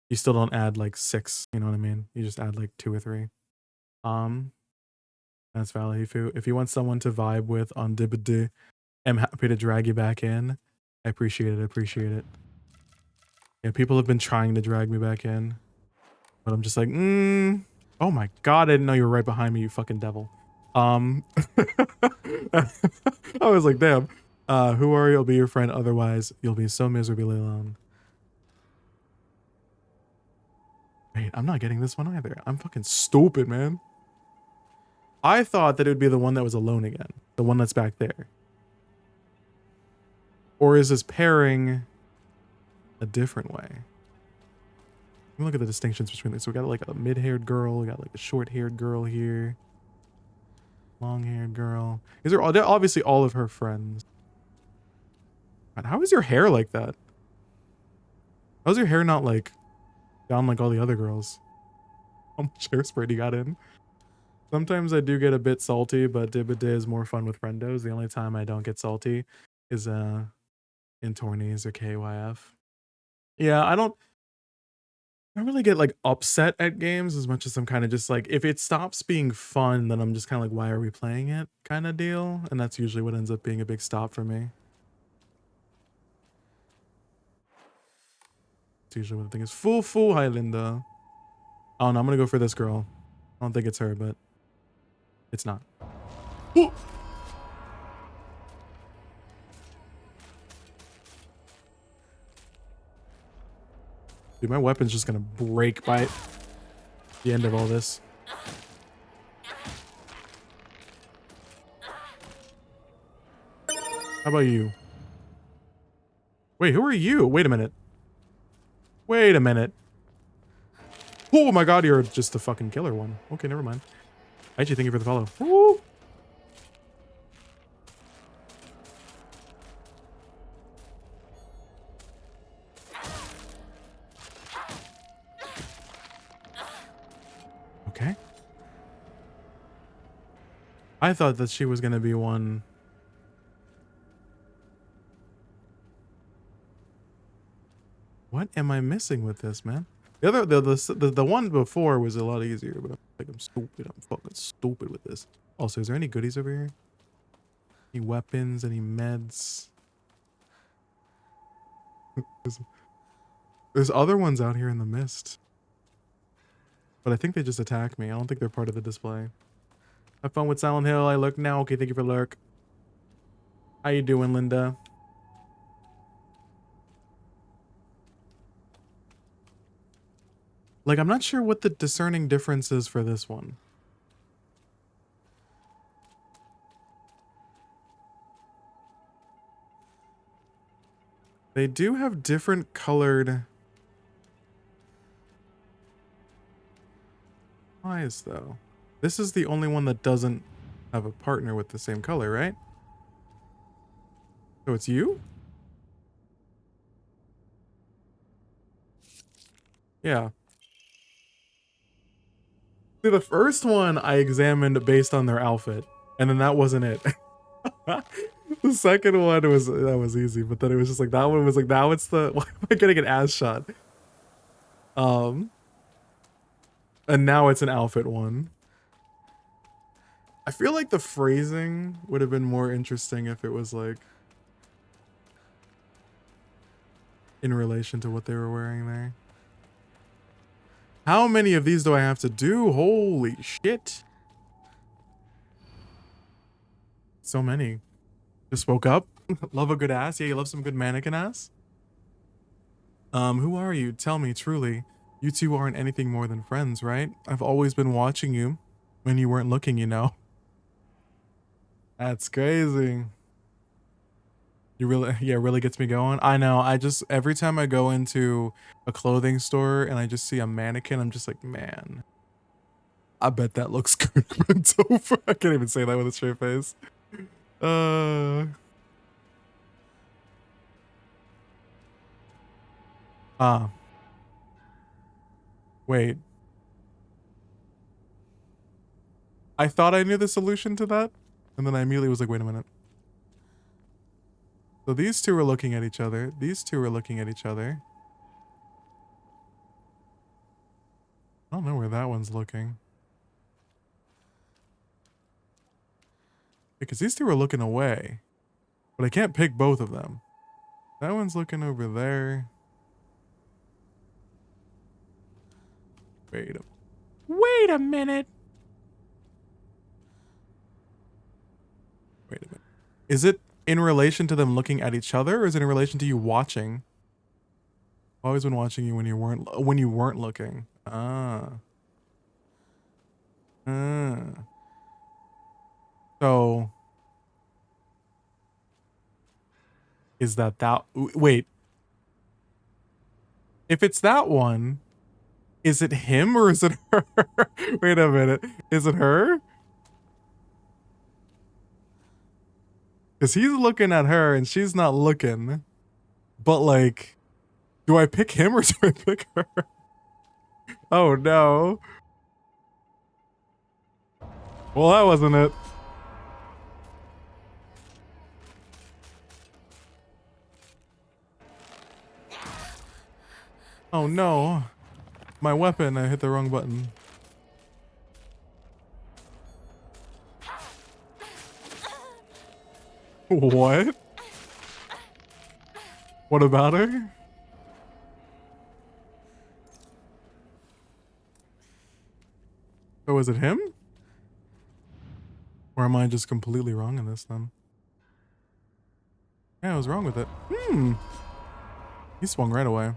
you still don't add like 6, you know what I mean? You just add like 2 or 3. Um that's valid. If you want someone to vibe with on DBD, I'm happy to drag you back in. I appreciate it. I appreciate it. Yeah, people have been trying to drag me back in, but I'm just like, oh my god, I didn't know you were right behind me, you fucking devil. I was like, damn. Who are you? I'll be your friend. Otherwise, you'll be so miserably alone. Wait, I'm not getting this one either. I'm fucking stupid, man. I thought that it would be the one that was alone again, the one that's back there. Or is this pairing a different way? Let me look at the distinctions between these. So we got like a mid-haired girl, we got like a short-haired girl here, long-haired girl. They're obviously all of her friends. God, how is your hair like that? How's your hair not like down like all the other girls? How much hairspray you got in? Sometimes I do get a bit salty, but Dibba is more fun with friendos. The only time I don't get salty is in tourneys or KYF. Yeah, I don't really get like upset at games as much as I'm kind of just like, if it stops being fun, then I'm just kind of like, why are we playing it kind of deal. And that's usually what ends up being a big stop for me. It's usually what the thing is. Full, hi Linda. Oh no, I'm gonna go for this girl. I don't think it's her, but it's not. Dude, my weapon's just gonna break by the end of all this. How about you? Wait, who are you? Wait a minute. Wait a minute. Oh my god, you're just the fucking killer one. Okay, never mind. Actually, thank you for the follow. Woo! Okay. I thought that she was gonna be one. What am I missing with this, man? The one before was a lot easier, but I'm stupid. I'm fucking stupid with this. Also, is there any goodies over here? Any weapons? Any meds? There's other ones out here in the mist. But I think they just attack me. I don't think they're part of the display. Have fun with Silent Hill. I lurk now. Okay, thank you for lurk. How you doing, Linda? Like, I'm not sure what the discerning difference is for this one. They do have different colored eyes, though. This is the only one that doesn't have a partner with the same color, right? So it's you? Yeah. See, the first one I examined based on their outfit, and then that wasn't it. The second one was easy, but then it was just like that one was like, now it's the why am I getting an ass shot? And now it's an outfit one. I feel like the phrasing would have been more interesting if it was like in relation to what they were wearing there. How many of these do I have to do? Holy shit. So many. Just woke up. Love a good ass. Yeah, you love some good mannequin ass. Who are you? Tell me truly. You two aren't anything more than friends, right? I've always been watching you when you weren't looking, you know. That's crazy. You really, yeah, it really gets me going. I know. I just, every time I go into a clothing store and I just see a mannequin, I'm just like, man, I bet that looks good. Bent over. I can't even say that with a straight face. Uh, ah, wait. I thought I knew the solution to that. And then I immediately was like, wait a minute. So these two are looking at each other. These two are looking at each other. I don't know where that one's looking. Because these two are looking away. But I can't pick both of them. That one's looking over there. Wait a minute. Wait a minute. Is it in relation to them looking at each other, or is it in relation to you watching? I've always been watching you when you weren't looking. Ah. Ah. So is that wait. If it's that one, is it him or is it her? Wait a minute. Is it her? Because he's looking at her and she's not looking. But like, do I pick him or do I pick her? Oh no. Well, that wasn't it. Oh no. My weapon, I hit the wrong button. What? What about her? Oh, is it him? Or am I just completely wrong in this then? Yeah, I was wrong with it. He swung right away.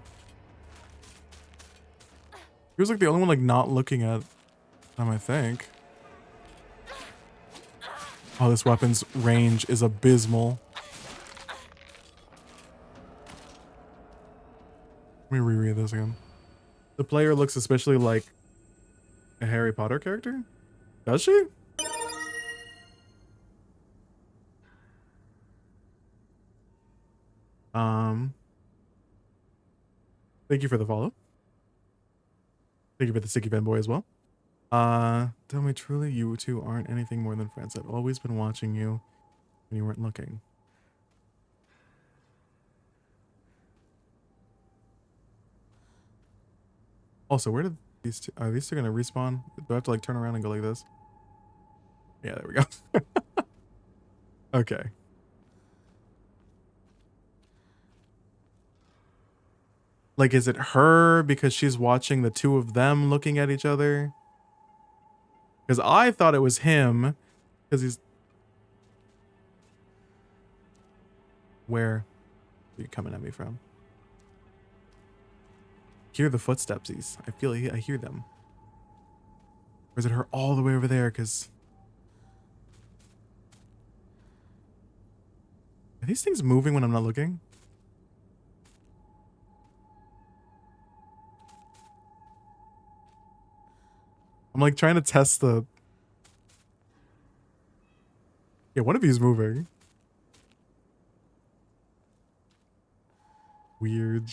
He was like the only one like not looking at them, I think. Oh, this weapon's range is abysmal. Let me reread this again. The player looks especially like a Harry Potter character? Does she? Thank you for the follow. Thank you for the sticky fanboy as well. Tell me truly, you two aren't anything more than friends. I've always been watching you when you weren't looking. Also, where did these two, are these two gonna respawn? Do I have to like turn around and go like this? Yeah, there we go. Okay. Like, is it her because she's watching the two of them looking at each other? Because I thought it was him because he's... Where are you coming at me from? Hear the footstepsies. I hear them. Or is it her all the way over there? Because... Are these things moving when I'm not looking? I'm like trying to test the... Yeah, one of you is moving. Weird.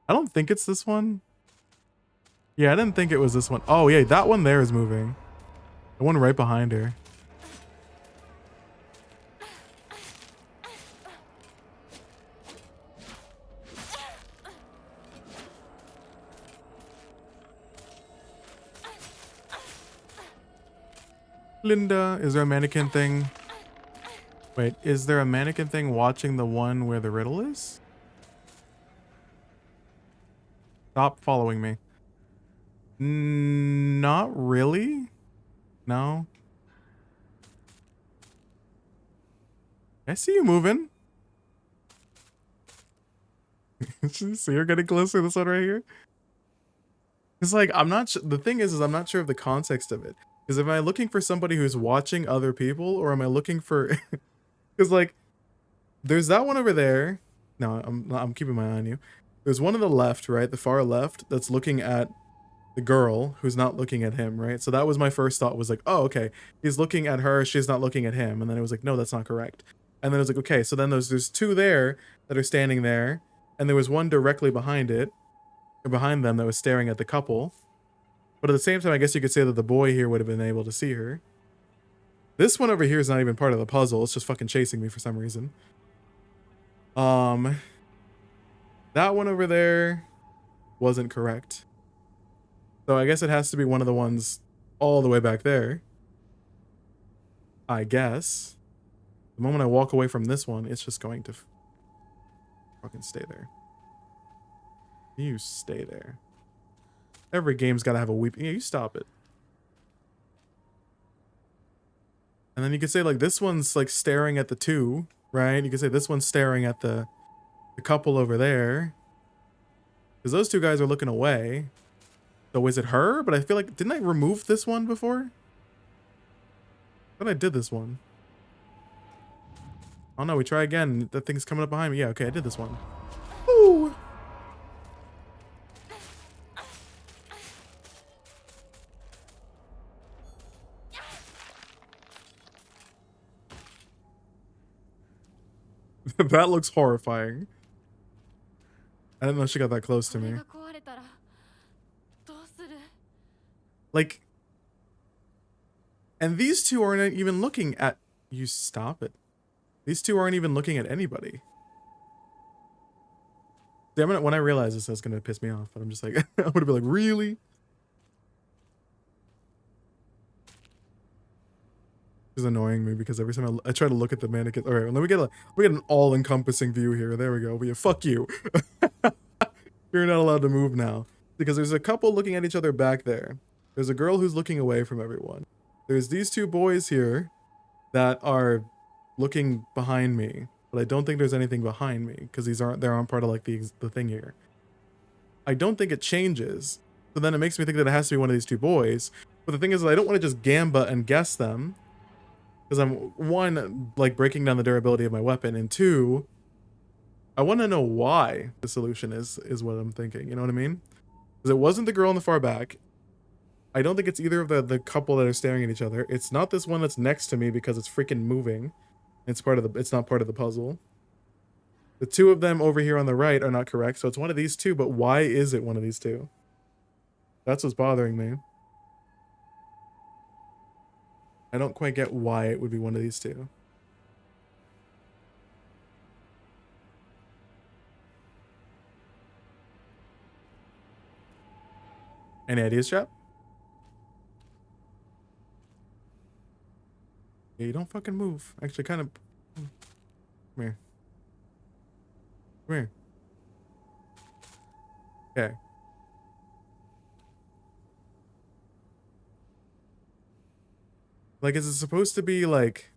I don't think it's this one. Yeah, I didn't think it was this one. Oh, yeah, that one there is moving. The one right behind her. Linda, is there a mannequin thing? Wait, is there a mannequin thing watching the one where the riddle is? Stop following me. Not really. No. I see you moving. See you're getting closer to this one right here? It's like, I'm not the thing is I'm not sure of the context of it. Because am I looking for somebody who's watching other people, or am I looking for... Because like, there's that one over there. No, I'm keeping my eye on you. There's one on the left, right? The far left that's looking at the girl who's not looking at him, right? So that was my first thought, was like, oh, okay. He's looking at her, she's not looking at him. And then it was like, no, that's not correct. And then it was like, okay, so then there's two there that are standing there, and there was one directly behind it, or behind them, that was staring at the couple. But at the same time, I guess you could say that the boy here would have been able to see her. This one over here is not even part of the puzzle. It's just fucking chasing me for some reason. That one over there wasn't correct. So I guess it has to be one of the ones all the way back there. I guess. The moment I walk away from this one, it's just going to fucking stay there. You stay there. Every game's got to have a weep. Yeah, you stop it. And then you could say, like, this one's, like, staring at the two, right? You could say this one's staring at the couple over there. Because those two guys are looking away. So is it her? But I feel like... Didn't I remove this one before? I thought I did this one. Oh, no, we try again. That thing's coming up behind me. Yeah, okay, I did this one. Ooh! That looks horrifying. I didn't know she got that close to me. Like... And these two aren't even looking at... You stop it. These two aren't even looking at anybody. See, when I realize this, that's gonna piss me off. But I'm just like... I'm gonna be like, really? It's annoying me because every time I try to look at the mannequin... Alright, let me get an all-encompassing view here. There we go. But yeah, fuck you. You're not allowed to move now. Because there's a couple looking at each other back there. There's a girl who's looking away from everyone. There's these two boys here that are looking behind me. But I don't think there's anything behind me because they aren't part of like the thing here. I don't think it changes. So then it makes me think that it has to be one of these two boys. But the thing is, I don't want to just gamba and guess them. Because I'm, one, like breaking down the durability of my weapon, and two, I want to know why the solution is what I'm thinking. You know what I mean? Because it wasn't the girl in the far back. I don't think it's either of the couple that are staring at each other. It's not this one that's next to me because it's freaking moving. It's not part of the puzzle. The two of them over here on the right are not correct, so it's one of these two, but why is it one of these two? That's what's bothering me. I don't quite get why it would be one of these two. Any ideas, chap? Yeah, you don't fucking move. Actually, kind of... Come here. Come here. Okay. Like, is it supposed to be like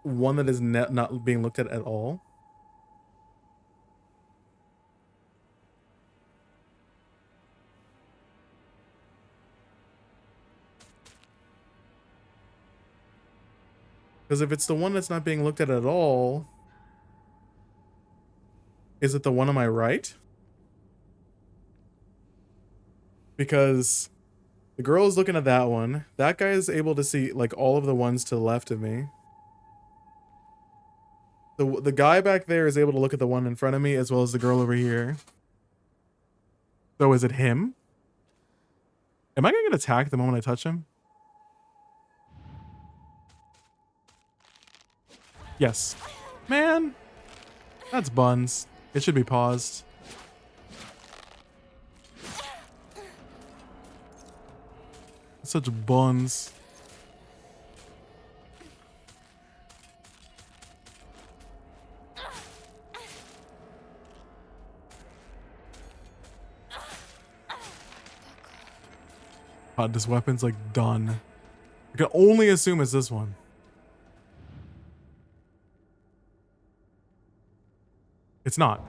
one that is not being looked at all? Because if it's the one that's not being looked at all, is it the one on my right? Because the girl is looking at that one. That guy is able to see like all of the ones to the left of me. The guy back there is able to look at the one in front of me as well as the girl over here. So is it him? Am I gonna get attacked the moment I touch him? Yes. Man, that's buns. It should be paused. Such buns. God, this weapon's like done. I can only assume it's this one. It's not.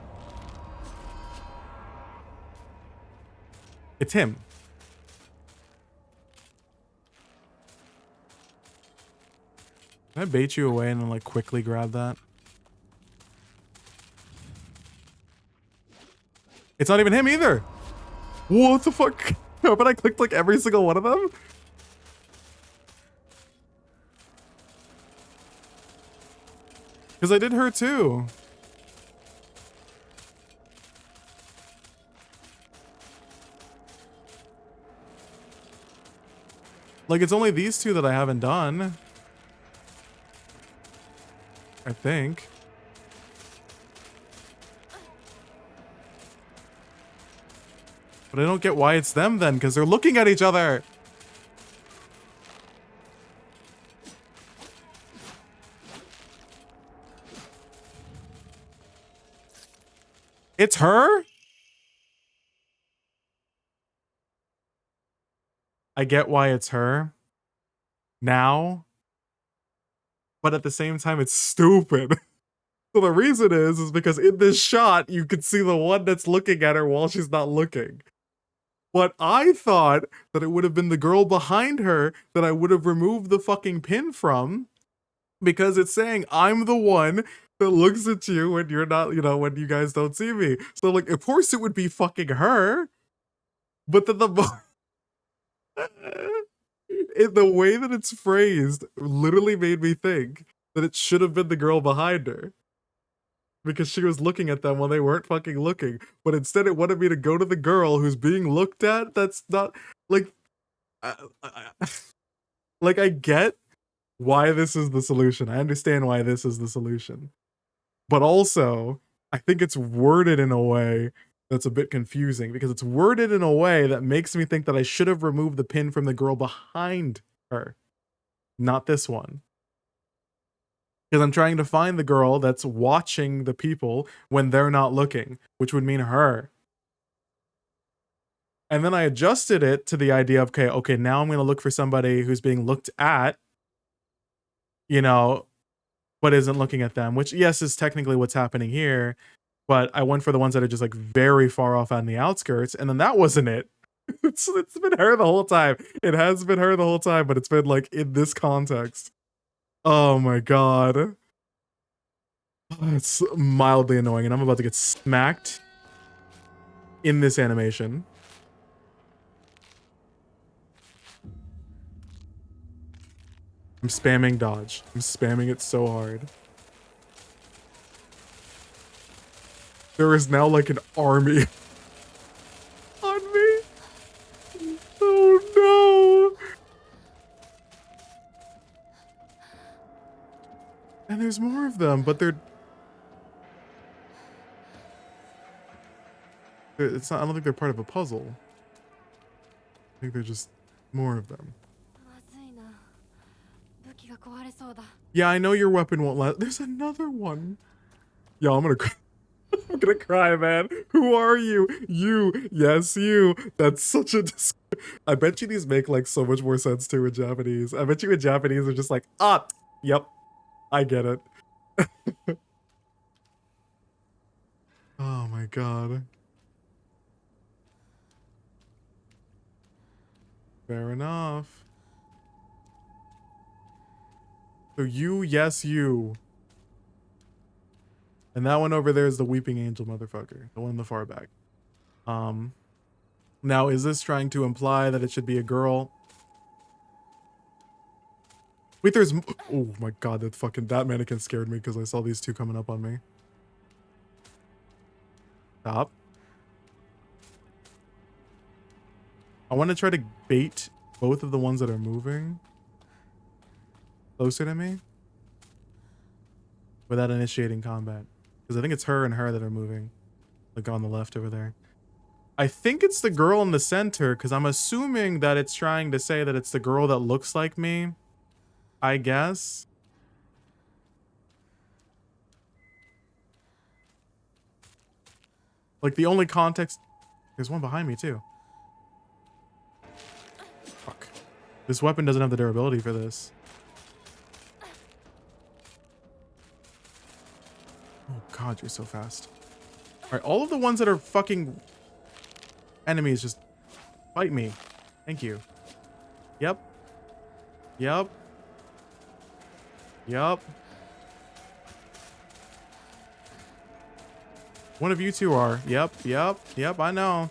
It's him. Can I bait you away and then like quickly grab that? It's not even him either. What the fuck? But I clicked like every single one of them? Because I did her too. Like, it's only these two that I haven't done. I think. But I don't get why it's them then, because they're looking at each other. It's her? I get why it's her now, but at the same time, it's stupid. So the reason is because in this shot, you can see the one that's looking at her while she's not looking. But I thought that it would have been the girl behind her that I would have removed the fucking pin from, because it's saying I'm the one that looks at you when you're not, you know, when you guys don't see me. So like, of course it would be fucking her. But then the way that it's phrased literally made me think that it should have been the girl behind her, because she was looking at them while they weren't fucking looking. But instead it wanted me to go to the girl who's being looked at. That's not like like, I get why this is the solution. I understand why this is the solution. But also, I think it's worded in a way that's a bit confusing, because it's worded in a way that makes me think that I should have removed the pin from the girl behind her, not this one. Because I'm trying to find the girl that's watching the people when they're not looking, which would mean her. And then I adjusted it to the idea of, okay, now I'm going to look for somebody who's being looked at, you know, but isn't looking at them, which, yes, is technically what's happening here. But I went for the ones that are just like very far off on the outskirts, and then that wasn't it. It's been her the whole time. It has been her the whole time, but it's been like in this context. Oh my god. It's mildly annoying, and I'm about to get smacked in this animation. I'm spamming dodge. I'm spamming it so hard. There is now like an army on me. Oh no. And there's more of them, but it's not, I don't think they're part of a puzzle. I think they're just more of them. Yeah, I know your weapon won't last. There's another one. Yeah, I'm gonna I'm gonna cry, man. Who are you? You. Yes, you. That's such a. I bet you these make like so much more sense too in Japanese. I bet you in Japanese are just like, ah, yep, I get it. Oh my god. Fair enough. So you, yes, you. And that one over there is the weeping angel motherfucker. The one in the far back. Now is this trying to imply that it should be a girl? Wait, there's, oh my god, that mannequin scared me because I saw these two coming up on me. Stop. I want to try to bait both of the ones that are moving closer to me without initiating combat. Because I think it's her and her that are moving. Like on the left over there. I think it's the girl in the center because I'm assuming that it's trying to say that it's the girl that looks like me. I guess. Like the only context... There's one behind me too. Fuck. This weapon doesn't have the durability for this. Oh god, you're so fast. Alright, all of the ones that are fucking enemies just fight me. Thank you. Yep. Yep. Yep. One of you two are. Yep, yep, yep, I know.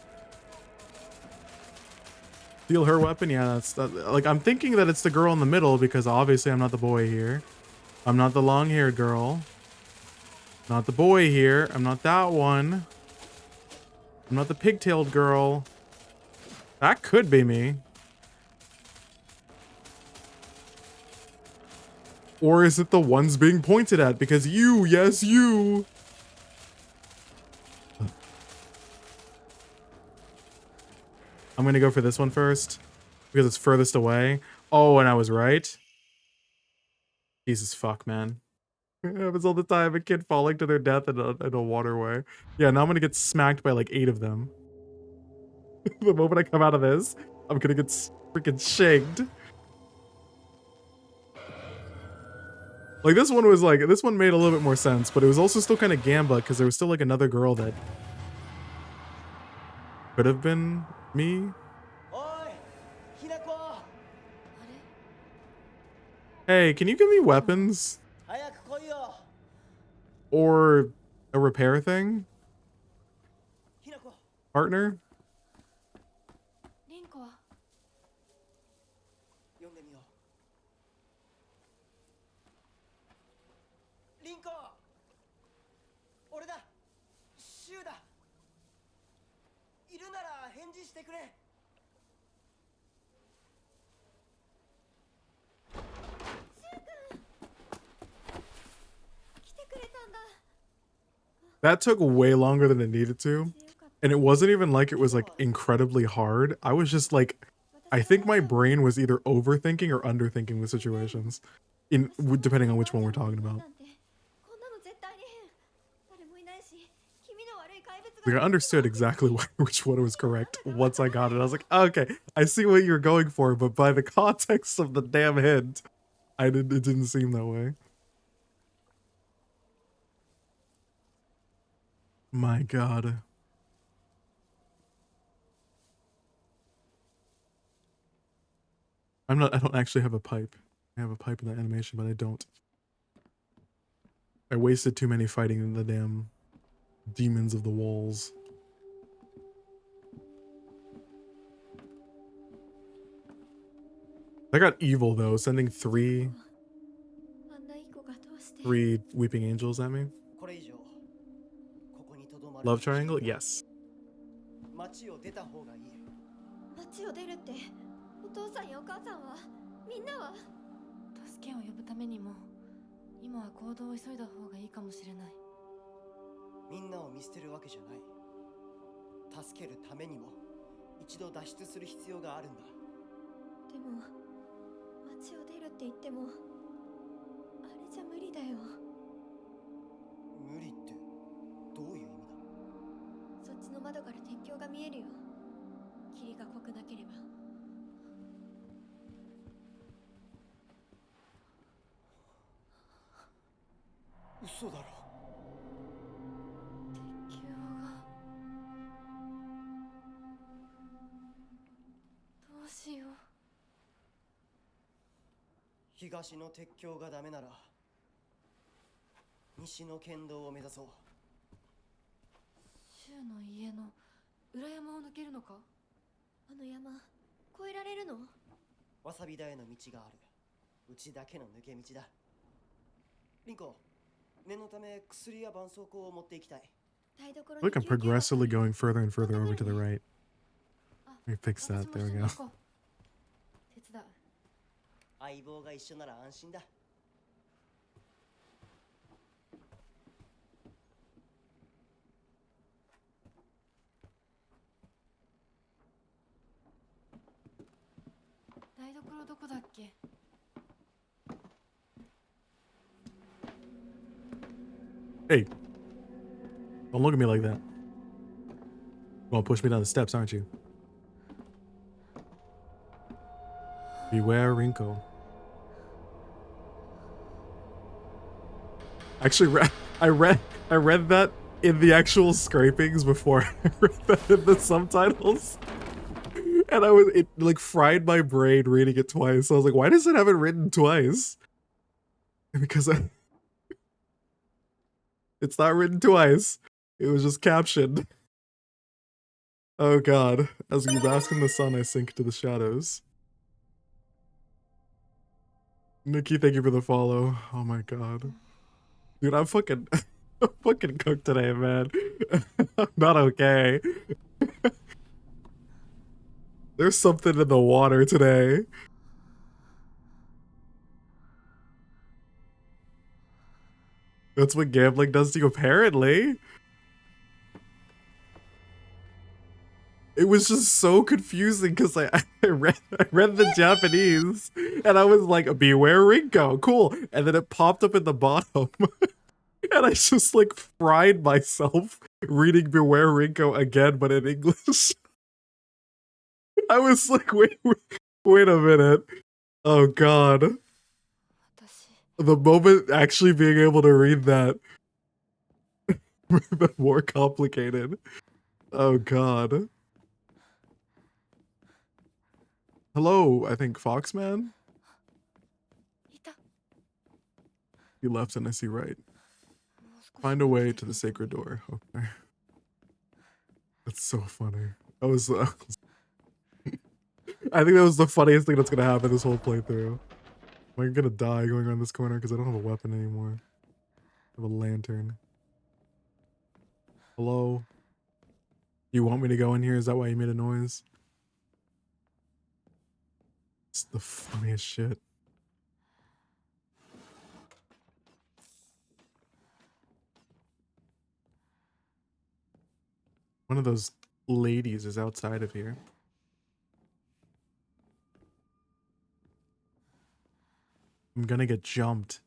Steal her weapon? Yeah, that's like I'm thinking that it's the girl in the middle because obviously I'm not the boy here. I'm not the long-haired girl. Not the boy here. I'm not that one. I'm not the pigtailed girl. That could be me. Or is it the ones being pointed at? Because you, yes, you. I'm gonna go for this one first because it's furthest away. Oh, and I was right. Jesus fuck, man. It happens all the time. A kid falling to their death in a waterway. Yeah, now I'm gonna get smacked by like 8 of them. The moment I come out of this, I'm gonna get freaking shanked. Like this one made a little bit more sense, but it was also still kind of gamba because there was still like another girl that could have been me. Hey, can you give me weapons? Or a repair thing? Partner? リンコは読んでみよう。リンコ、俺だ。シュウだ。いるなら返事してくれ。来てくれたんだ。 That took way longer than it needed to. And it wasn't even like it was like incredibly hard. I was just like, I think my brain was either overthinking or underthinking the situations, depending on which one we're talking about. Like I understood exactly which one was correct once I got it. I was like, okay, I see what you're going for, but by the context of the damn hint, it didn't seem that way. My god. I don't actually have a pipe. I have a pipe in that animation, but I don't. I wasted too many fighting the damn demons of the walls. I got evil though, sending three weeping angels at me. Love triangle? Yes. 町を出た方がいい。町を出るって、お父さんやお母さんは、みんなは助けを呼ぶためにも、今は行動を急いだ方がいいかもしれない。みんなを見捨てるわけじゃない。助けるためにも一度脱出する必要があるんだ。でも、町を出るって言っても、あれじゃ無理だよ。無理ってどういう意味だ？の窓から鉄橋が見えるよ。霧が濃くなければ。嘘だろ。鉄橋が。どうしよう。東の鉄橋がダメなら西の県道を目指そう。柊の家の裏山を抜けるのか？あの山越えられるの？わさび田への道がある。うちだけの抜け道だ。リンコ、念のため薬や絆創膏を持っていきたい。台所に Look, I'm 休憩が。 progressively going further and further over to the right. あ、 Let me fix 私 that. も There 一緒 we に go. 行こう。手伝う。相棒が一緒なら安心だ。台所どこだっけ？ Hey, don't look at me like that. You want to push me down the steps, aren't you? Beware, Rinko. Actually, I read that in the actual scrapings before I read that in the subtitles, and it like fried my brain reading it twice. I was like, why does it have it written twice? Because it's not written twice. It was just captioned. Oh god. As you bask in the sun, I sink to the shadows. Nikki, thank you for the follow. Oh my god. Dude, I'm fucking I'm fucking cooked today, man. I'm not okay. There's something in the water today. That's what gambling does to you, apparently. It was just so confusing because I read the Japanese and I was like, beware Rinko, cool. And then it popped up in the bottom. And I just like fried myself reading Beware Rinko again, but in English. I was like, wait a minute. Oh god. 私 The moment actually being able to read that would have been more complicated. Oh god. Hello, I think Foxman? いた。 You left and I see right. もう少し Find a 待 way って to the ていいか sacred も。 door. Okay. That's so funny. I was I think that was the funniest thing that's gonna happen this whole playthrough. Am I gonna die going around this corner because I don't have a weapon anymore? I have a lantern. Hello? You want me to go in here? Is that why you made a noise? It's the funniest shit. One of those ladies is outside of here. I'm gonna get jumped.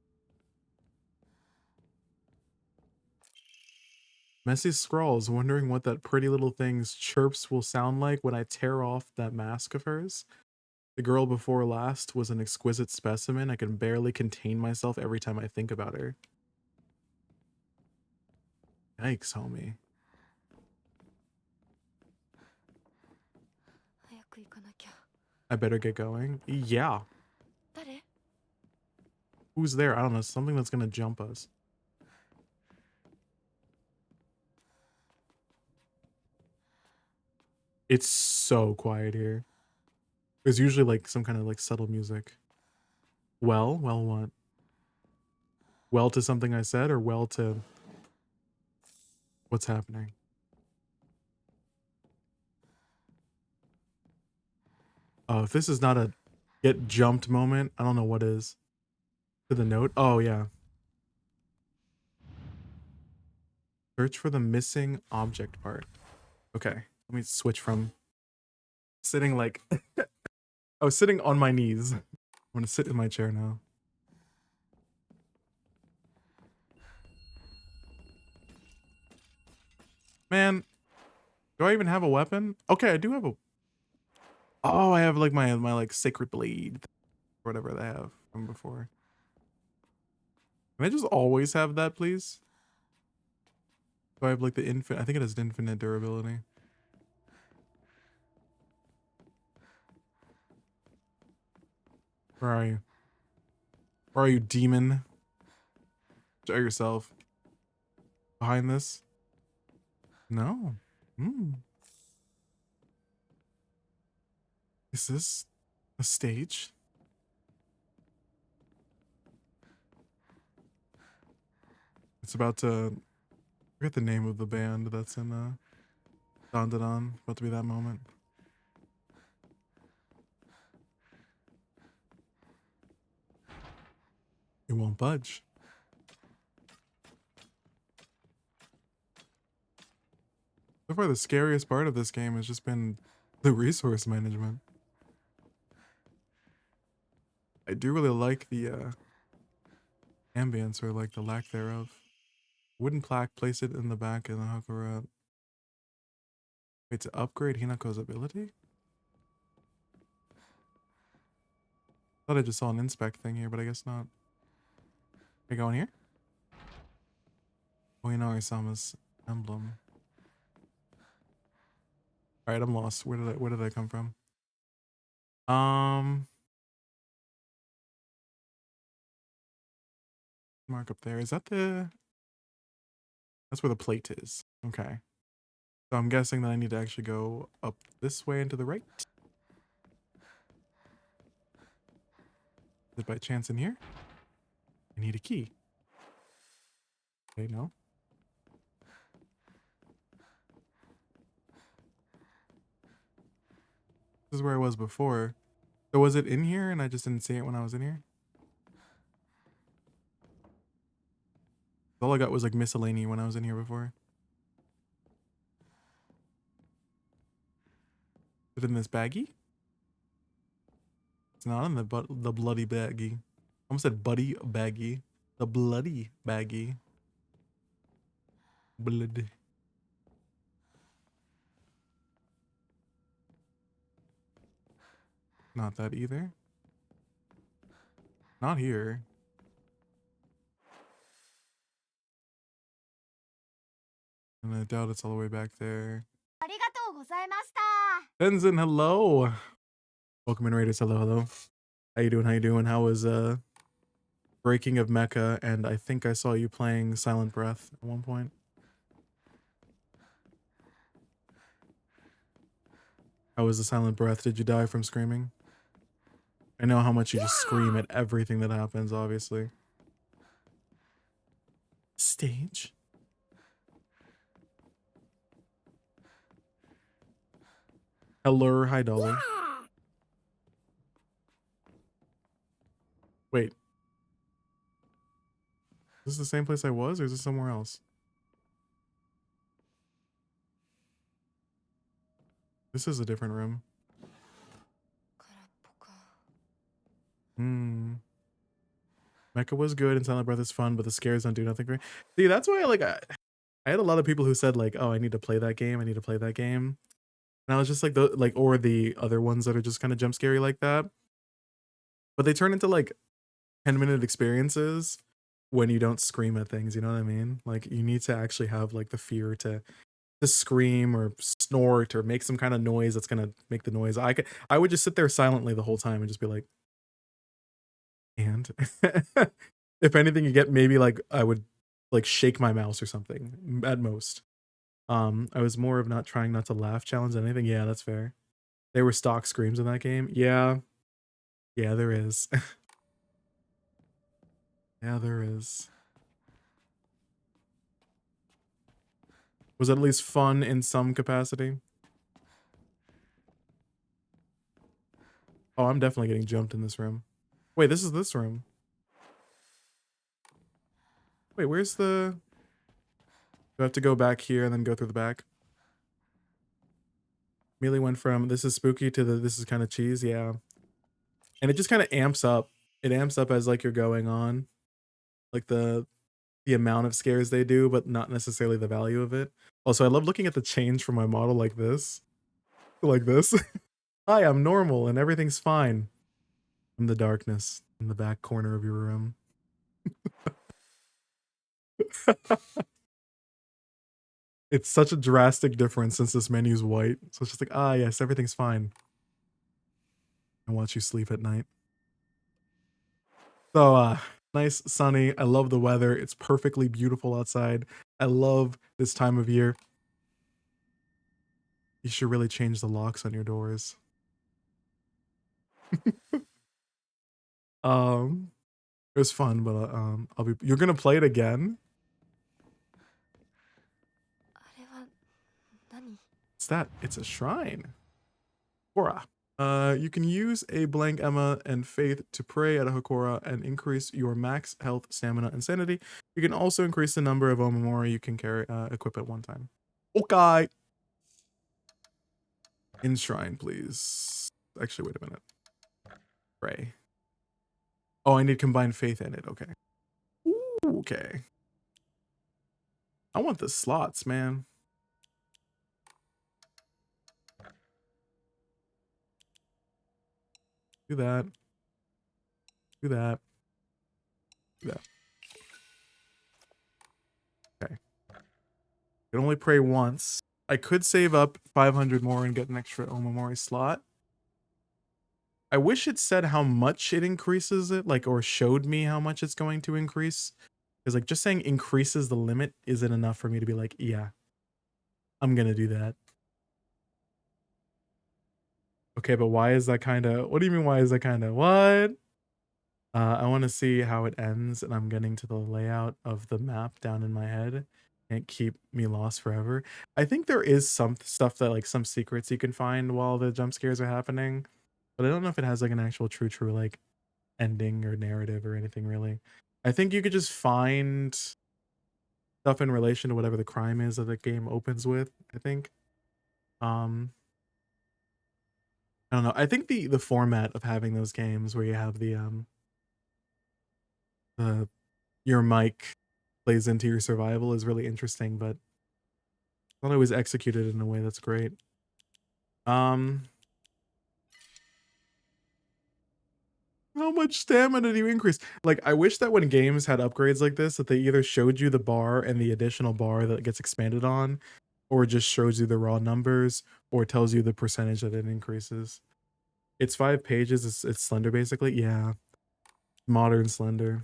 Messy Scrawls, wondering what that pretty little thing's chirps will sound like when I tear off that mask of hers. The girl before last was an exquisite specimen. I can barely contain myself every time I think about her. Yikes, homie. 早く行かなきゃ。 I better get going. Yeah. 誰？ Who's there? I don't know. Something that's gonna jump us. It's so quiet here. There's usually like some kind of like subtle music. Well, what? Well to something I said or well to what's happening? Oh, if this is not a get jumped moment, I don't know what is. To the note? Oh, yeah. Search for the missing object part. Okay, let me switch from sitting like... I was sitting on my knees. I'm gonna sit in my chair now. Man, Do I even have a weapon? Okay, I do have a... Oh, I have like my like sacred blade. Whatever they have from before. Can I just always have that, please? Do I have like the infinite... I think it has infinite durability. Where are you? Where are you, demon? Show yourself. Behind this? No. Hmm. Is this a stage? It's about to... I forget the name of the band that's in Don Da Don. About to be that moment. It won't budge. So far, the scariest part of this game has just been the resource management. I do really like the ambience, or like the lack thereof. Wooden plaque, place it in the back of the Hakura. Wait, to upgrade Hinako's ability? Thought I just saw an inspect thing here, but I guess not. Can I go in here? Oinari-sama's emblem. Alright, I'm lost. Where did I come from? Mark up there. Is that the... That's where the plate is. Okay. So I'm guessing that I need to actually go up this way and to the right. Is it by chance in here? I need a key. Okay, no. This is where I was before. So was it in here and I just didn't see it when I was in here? All I got was like miscellany when I was in here before. Is it in this baggie? It's not in the bloody baggie. I almost said buddy baggie. The bloody baggie. Blood. Not that either. Not here. And I doubt it's all the way back there. Tenzin, hello. Welcome in, Raiders. Hello, hello. How you doing? How you doing? How was Breaking of Mecha? And I think I saw you playing Silent Breath at one point. How was the Silent Breath? Did you die from screaming? I know how much you just scream at everything that happens, obviously. Stage? Hello, hi Dolly. Wait. Is this the same place I was, or is this somewhere else? This is a different room. Mecha was good and Silent Breath is fun, but the scares don't do nothing for me. See, that's why I had a lot of people who said like, oh, I need to play that game. I need to play that game. And I was just like, or the other ones that are just kind of jump scary like that. But they turn into like 10-minute experiences when you don't scream at things, you know what I mean? Like you need to actually have like the fear to scream or snort or make some kind of noise that's gonna make the noise. I would just sit there silently the whole time and just be like, and if anything, you get maybe like I would like shake my mouse or something at most. I was more of not trying not to laugh challenge than anything. Yeah, that's fair. There were stock screams in that game. Yeah, there is. Yeah, there is. Was it at least fun in some capacity? Oh, I'm definitely getting jumped in this room. Wait, this is this room. Wait, where's the... Do I have to go back here and then go through the back? Immediately went from this is spooky to the this is kind of cheese, yeah. And it just kind of amps up. It amps up as like you're going on. Like the the amount of scares they do, but not necessarily the value of it. Also, I love looking at the change from my model like this. Like this. Hi, I'm normal and everything's fine. In the darkness in the back corner of your room. It's such a drastic difference since this menu's white. So it's just like, ah, yes, everything's fine. I watch you sleep at night. So, nice, sunny. I love the weather. It's perfectly beautiful outside. I love this time of year. You should really change the locks on your doors. It was fun, but you're gonna play it again? あれは何？ What's that? It's a shrine. Hora. You can use a blank Emma and Faith to pray at a Hokora and increase your max health, stamina, and sanity. You can also increase the number of Omamori you can carry equip at one time. Okay. In shrine, please. Actually, wait a minute. Pray. Oh, I need combined faith in it. Okay. Ooh, okay. I want the slots, man. Do that. Do that. Do that. Okay. I can only pray once. I could save up 500 more and get an extra Omamori slot. I wish it said how much it increases it, like, or showed me how much it's going to increase. Because, like, just saying increases the limit isn't enough for me to be like, yeah, I'm gonna do that. Okay, but why is that kind of, what do you mean why is that kind of, what? I want to see how it ends, and I'm getting to the layout of the map down in my head. Can't keep me lost forever. I think there is some stuff that, like, some secrets you can find while the jump scares are happening, but I don't know if it has, like, an actual true, like, ending or narrative or anything really. I think you could just find stuff in relation to whatever the crime is that the game opens with, I think. I don't know. I think the format of having those games where you have the your mic plays into your survival is really interesting, but not always executed in a way that's great. How much stamina do you increase? Like, I wish that when games had upgrades like this, that they either showed you the bar and the additional bar that gets expanded on, or just shows you the raw numbers, or tells you the percentage that it increases. It's 5 pages. It's Slender, basically. Yeah. Modern Slender.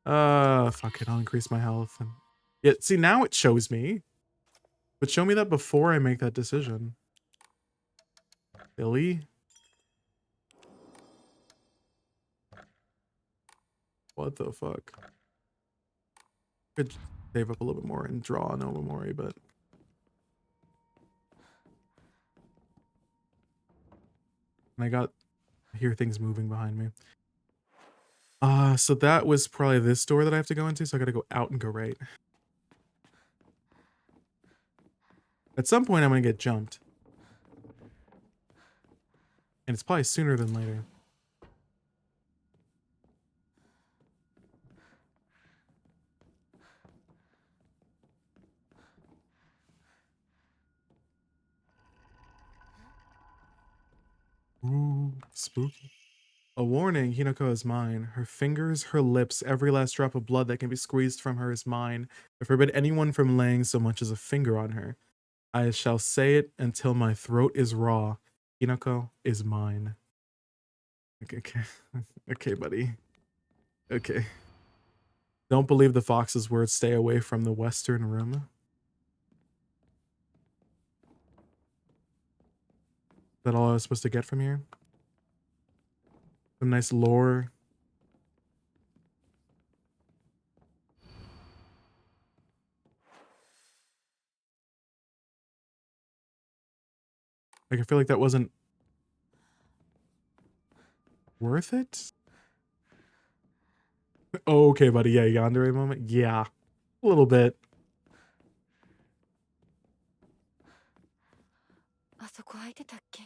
Fuck it. I'll increase my health. And yeah, see, now it shows me. But show me that before I make that decision. Billy? What the fuck? Could save up a little bit more and draw an Omamori, but I hear things moving behind me. So that was probably this door that I have to go into, so I gotta go out and go right. At some point I'm gonna get jumped. And it's probably sooner than later. Ooh, spooky. A warning, Hinako is mine. Her fingers, her lips, every last drop of blood that can be squeezed from her is mine. I forbid anyone from laying so much as a finger on her. I shall say it until my throat is raw. Hinako is mine. Okay. Okay, buddy. Okay. Don't believe the fox's words. Stay away from the western room. Is that all I was supposed to get from here? Some nice lore. Like, I feel like that wasn't worth it. Oh, okay, buddy. Yeah, yandere moment. Yeah, a little bit. あそこ空いてたっけ？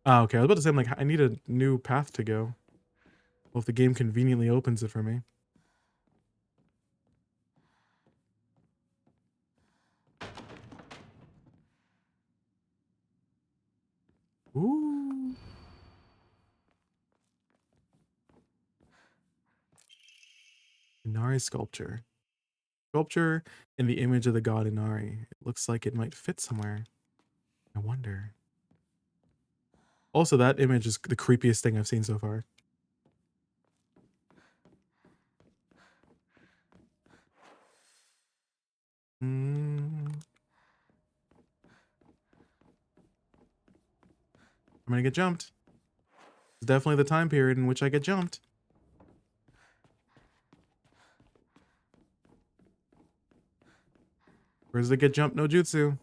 Ah, okay. I was about to say, I'm like, I need a new path to go. Well, if the game conveniently opens it for me. Ooh. Inari sculpture. Sculpture in the image of the god Inari. It looks like it might fit somewhere. I wonder. Also, that image is the creepiest thing I've seen so far. I'm gonna get jumped. It's definitely the time period in which I get jumped. Where's the get jumped no jutsu?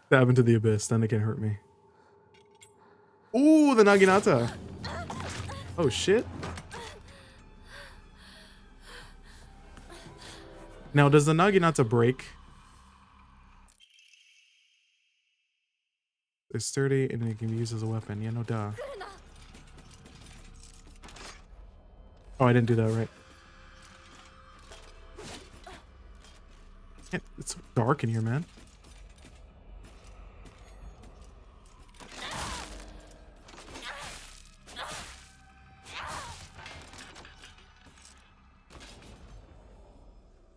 Stab into the abyss, then it can hurt me. Ooh, the Naginata. Oh shit. Now, does the Naginata break? It's sturdy and it can be used as a weapon. Yeah, no duh. Oh, I didn't do that right. It's so dark in here, man.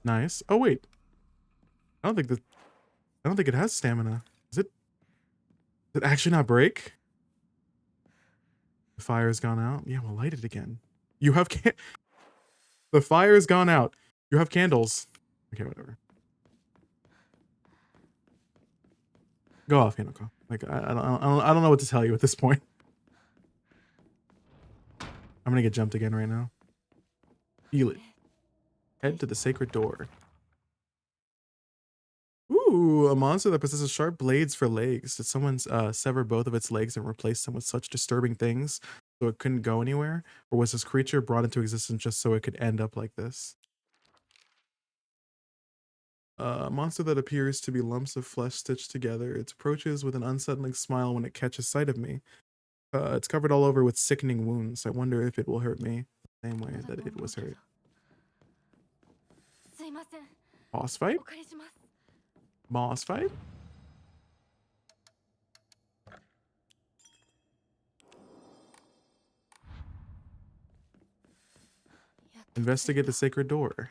Nice. Oh wait. I don't think it has stamina. Does it actually not break? The fire's gone out. Yeah, we'll light it again. You have the fire's gone out. You have candles. Okay, whatever. Go off, Hinoko. Like I don't know what to tell you at this point. I'm gonna get jumped again right now. Feel it. Head to the sacred door. Ooh, a monster that possesses sharp blades for legs. Did someone sever both of its legs and replace them with such disturbing things so it couldn't go anywhere? Or was this creature brought into existence just so it could end up like this? A monster that appears to be lumps of flesh stitched together. It approaches with an unsettling smile when it catches sight of me. It's covered all over with sickening wounds. I wonder if it will hurt me the same way that it was hurt. Boss fight? Boss fight? Investigate the sacred door.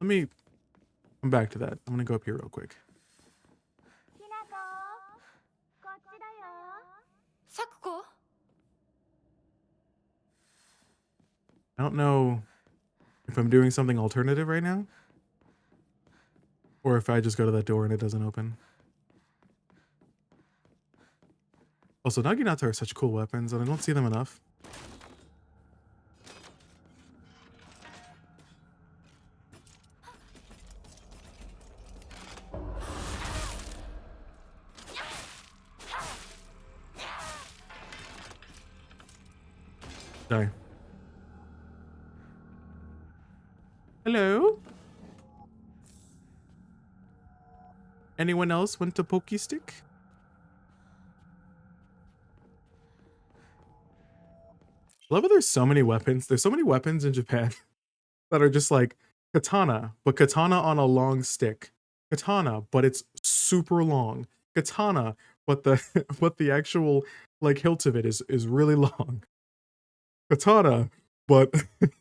Let me come back to that. I'm gonna go up here real quick. I don't know if I'm doing something alternative right now, or if I just go to that door and it doesn't open. Also, Naginata are such cool weapons, and I don't see them enough. Die. Hello? Anyone else want to pokey stick? I love how there's so many weapons. There's so many weapons in Japan that are just like katana, but katana on a long stick. Katana, but it's super long. Katana, but the but the actual like hilt of it is really long. Katana, but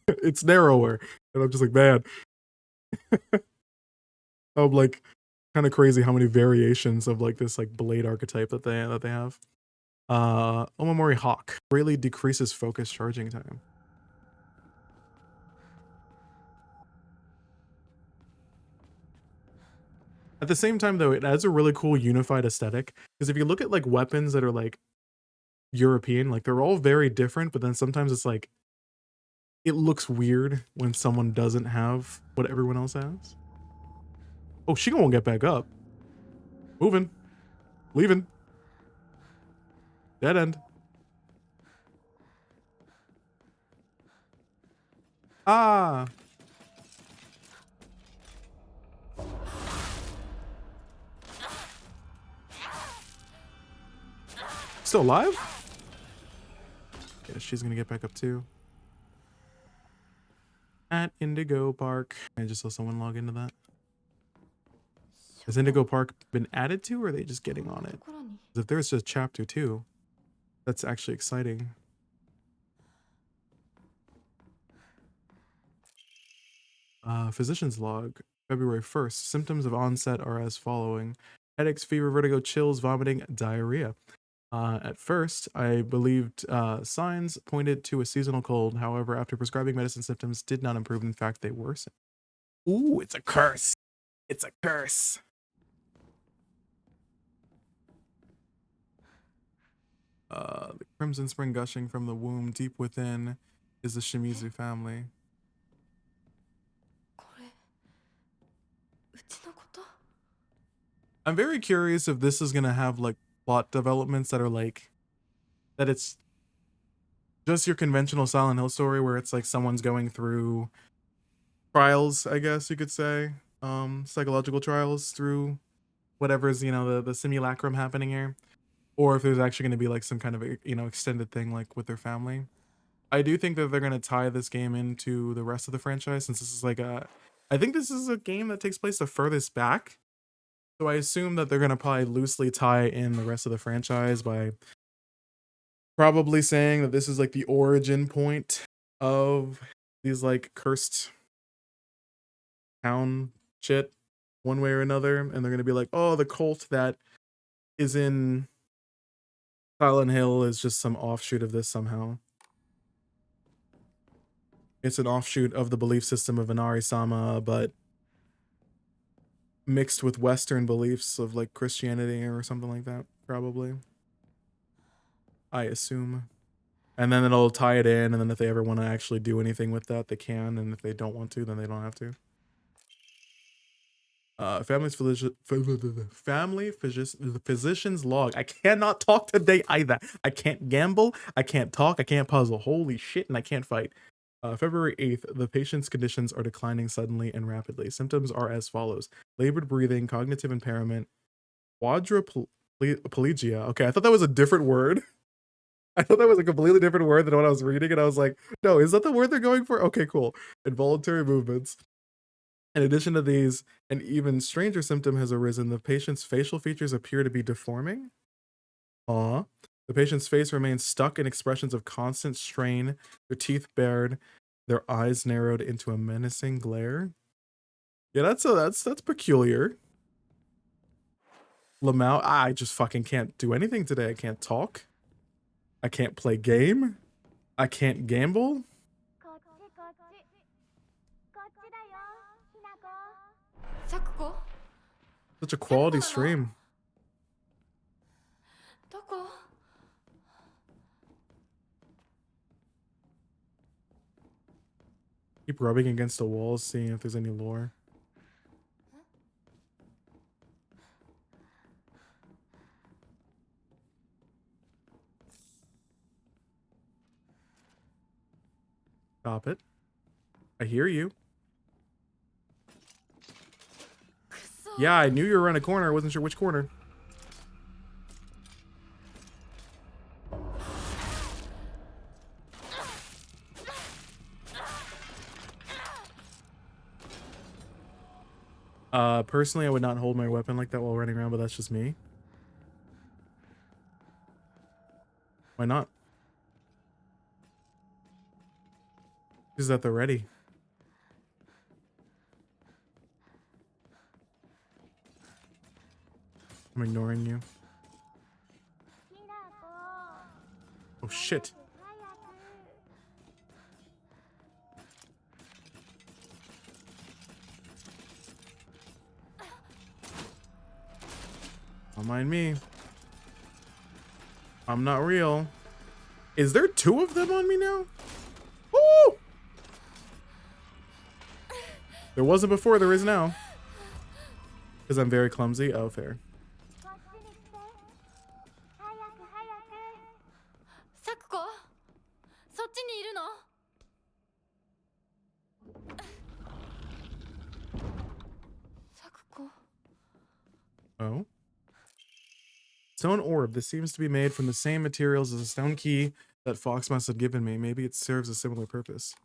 it's narrower. And I'm just like, man. I'm like kind of crazy how many variations of like this like blade archetype that they have. Omamori Hawk greatly decreases focus charging time. At the same time though, it adds a really cool unified aesthetic. Because if you look at like weapons that are like European, like they're all very different, but then sometimes it's like it looks weird when someone doesn't have what everyone else has. Oh, she gonna get back up. Moving. Leaving. Dead end. Ah! Still alive? Yeah, she's gonna get back up too. At Indigo Park. I just saw someone log into that. Has Indigo Park been added to, or are they just getting on it? 'Cause if there's just chapter 2, that's actually exciting. Physician's log, February 1st. Symptoms of onset are as following: headaches, fever, vertigo, chills, vomiting, diarrhea. At first, I believed signs pointed to a seasonal cold. However, after prescribing medicine, symptoms did not improve. In fact, they worsened. Ooh, it's a curse. It's a curse. The crimson spring gushing from the womb deep within is the Shimizu family. これうちのこと？ I'm very curious if this is gonna have like plot developments that are like that it's just your conventional Silent Hill story where it's like someone's going through trials, I guess you could say, psychological trials through whatever's, you know, the simulacrum happening here, or if there's actually going to be like some kind of, you know, extended thing like with their family. I do think that they're going to tie this game into the rest of the franchise, since this is like I think this is a game that takes place the furthest back, so I assume that they're going to probably loosely tie in the rest of the franchise by probably saying that this is like the origin point of these like cursed town shit one way or another, and they're gonna be like, oh, the cult that is in Silent Hill is just some offshoot of this somehow. It's an offshoot of the belief system of Inari-sama, but mixed with Western beliefs of like Christianity or something like that, probably. I assume. And then it'll tie it in, and then if they ever want to actually do anything with that, they can, and if they don't want to, then they don't have to. The physician's log. I cannot talk today either. I can't gamble, I can't talk, I can't puzzle. Holy shit, and I can't fight. February 8th, the patient's conditions are declining suddenly and rapidly. Symptoms are as follows: labored breathing, cognitive impairment, quadriplegia. Okay, I thought that was a different word. I thought that was a completely different word than what I was reading, and I was like, no, is that the word they're going for? Okay, cool. Involuntary movements. In addition to these, an even stranger symptom has arisen. The patient's facial features appear to be deforming. The patient's face remains stuck in expressions of constant strain, their teeth bared, their eyes narrowed into a menacing glare. Yeah, that's peculiar. Lamau, I just fucking can't do anything today. I can't talk. I can't play game. I can't gamble. Such a quality stream. どこ？ Keep rubbing against the walls, seeing if there's any lore. Stop it. I hear you. Yeah, I knew you were around a corner. I wasn't sure which corner. Personally, I would not hold my weapon like that while running around, but that's just me. Why not? Is at the ready. I'm ignoring you. Oh shit. Don't mind me. I'm not real. Is there 2 of them on me now? Woo! There wasn't before, there is now. Because I'm very clumsy. Oh, fair. サクコ？そっちにいるの？ Oh. Stone orb. This seems to be made from the same materials as a stone key that Fox must have given me. Maybe it serves a similar purpose.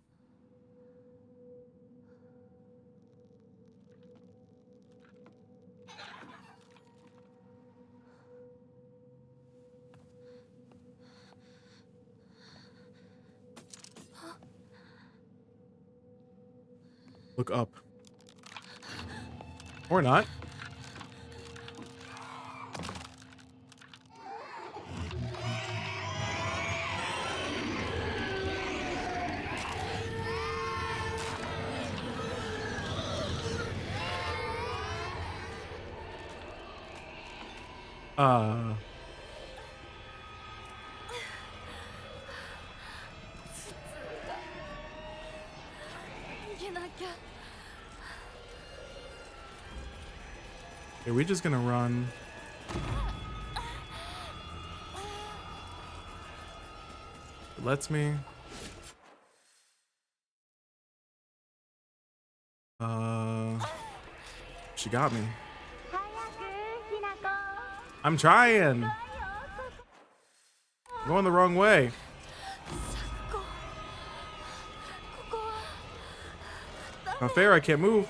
Look up. Or not. Uh, 逃げなきゃ。 are we just gonna run? It lets me. She got me. I'm trying. Going the wrong way. Not fair, I can't move.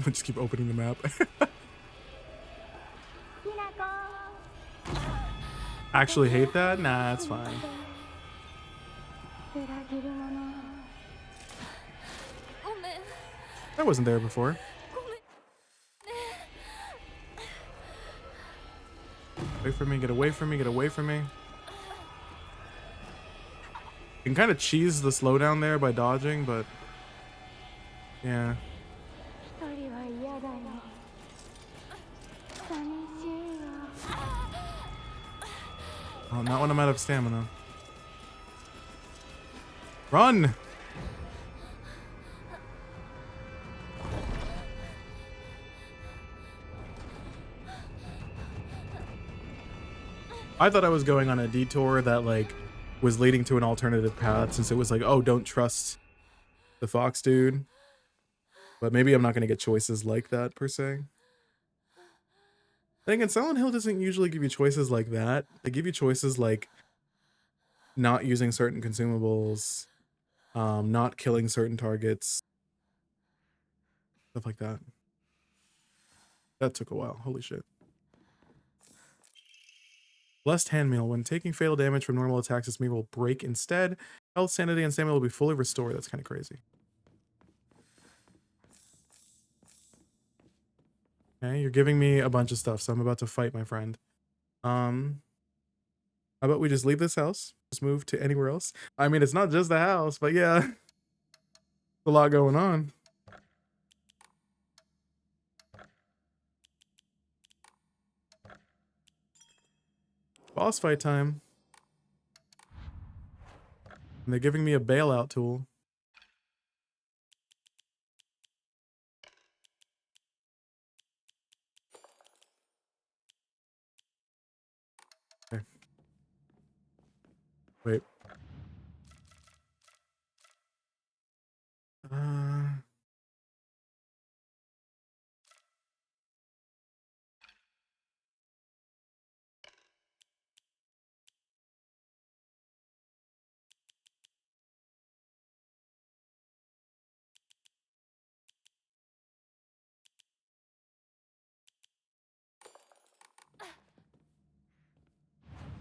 Just keep opening the map. Actually hate that? Nah, it's fine. That wasn't there before. Wait for me, get away from me, get away from me. You can kind of cheese the slowdown there by dodging, but yeah. Oh, not when I'm out of stamina. Run! I thought I was going on a detour that like was leading to an alternative path, since it was like, oh, don't trust the fox dude. But maybe I'm not going to get choices like that per se. I think in Silent Hill doesn't usually give you choices like that. They give you choices like not using certain consumables, not killing certain targets, stuff like that. That took a while. Holy shit. Blessed Handmeal. When taking fatal damage from normal attacks, this meal will break instead. Health, sanity, and stamina will be fully restored. That's kind of crazy. Okay, you're giving me a bunch of stuff, so I'm about to fight my friend. How about we just leave this house? Just move to anywhere else? I mean, it's not just the house, but yeah. A lot going on. Boss fight time. And they're giving me a bailout tool. Okay. Wait.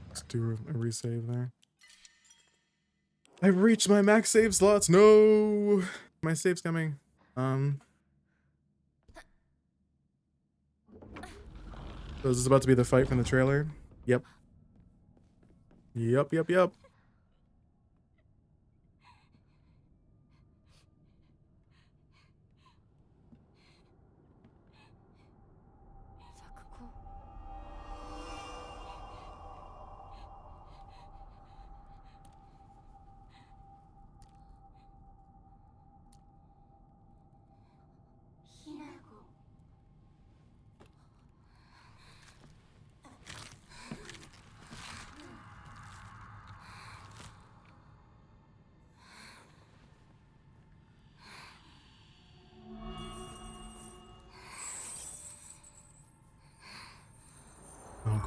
Let's do a resave there. I've reached my max save slots. No, my save's coming. So is this about to be the fight from the trailer? Yep. Yep. 「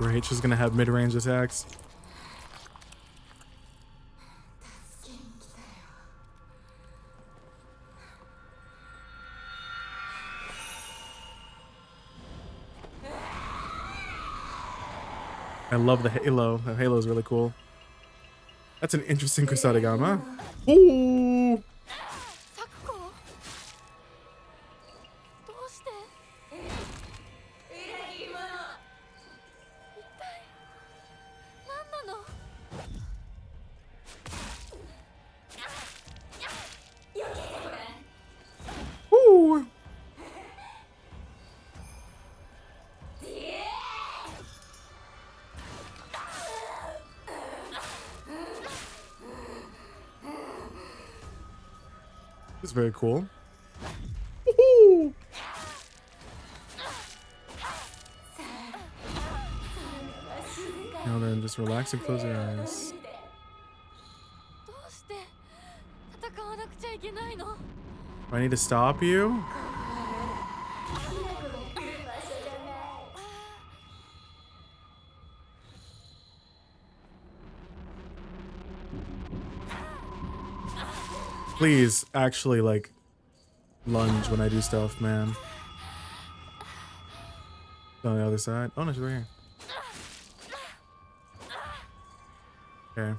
great. She's gonna have mid-range attacks. I love the halo. The halo is really cool. That's an interesting Kusadagama. Ooh! 咲子どうして一体何なの Ooh! It's very cool. Woohoo! Now then, just relax and close your eyes. どうして戦わなくちゃいけないの Do I need to stop you? Please, actually, like, lunge when I do stuff, man. On the other side. Oh, no, she's right here. Okay.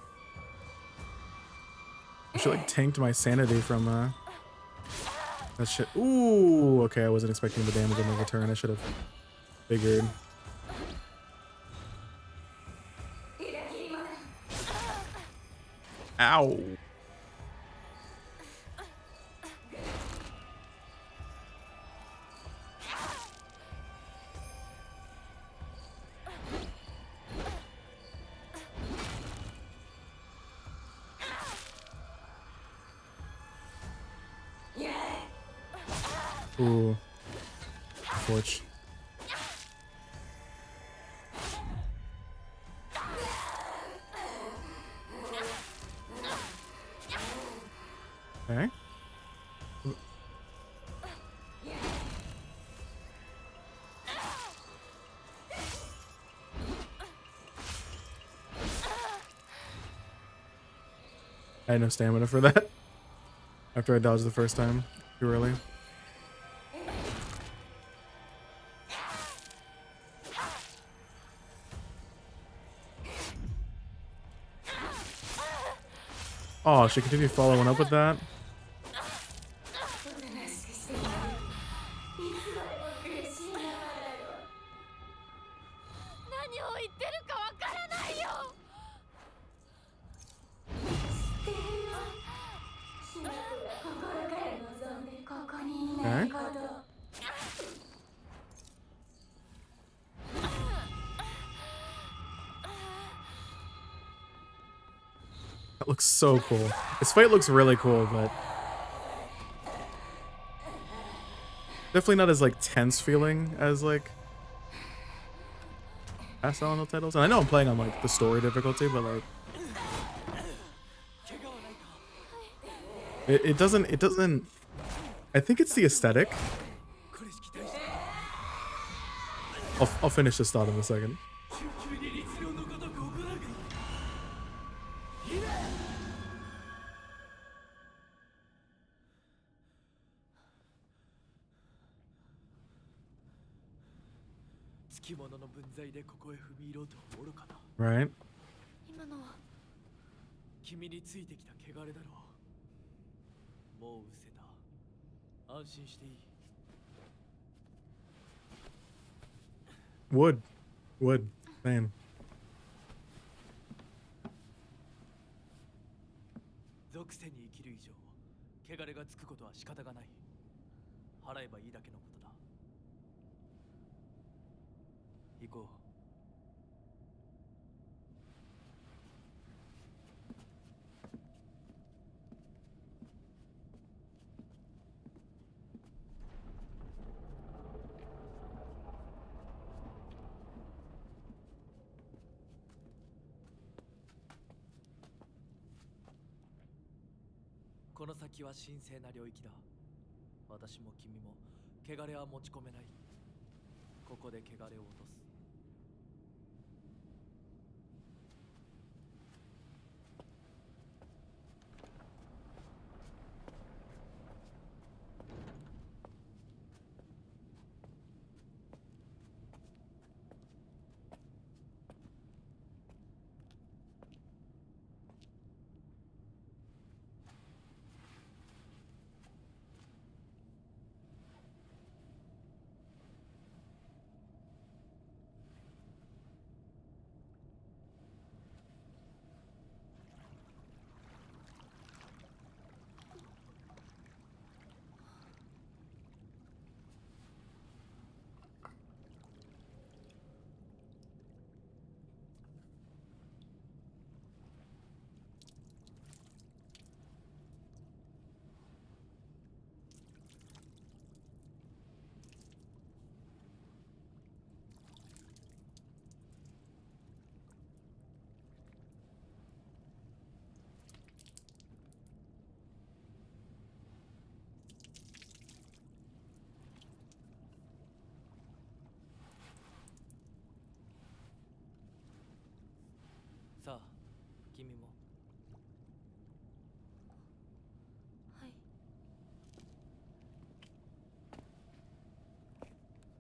I should, like, tanked my sanity from, that shit. Ooh, okay, I wasn't expecting the damage on the return. I should have figured. Ow. Ooh. Torch. Okay. I had no stamina for that. After I dodged the first time too early. Oh, she continued following up with that. 何を言ってるかわからないよ Okay. That looks so cool. This fight looks really cool, but definitely not as like tense feeling as like past Elemental titles. And I know I'm playing on like the story difficulty, but like it doesn't I think it's the aesthetic. I'll finish this thought in a second. Right? 今のは君についてきた汚れだろう。もう失せた。安心していい。Wood. Same. 属性に生きる以上、汚れがつくことは仕方がない。払えばいいだけのことだ。行こう。この先は神聖な領域だ。私も君も汚れは持ち込めない。ここで汚れを落とす。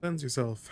Cleanse yourself.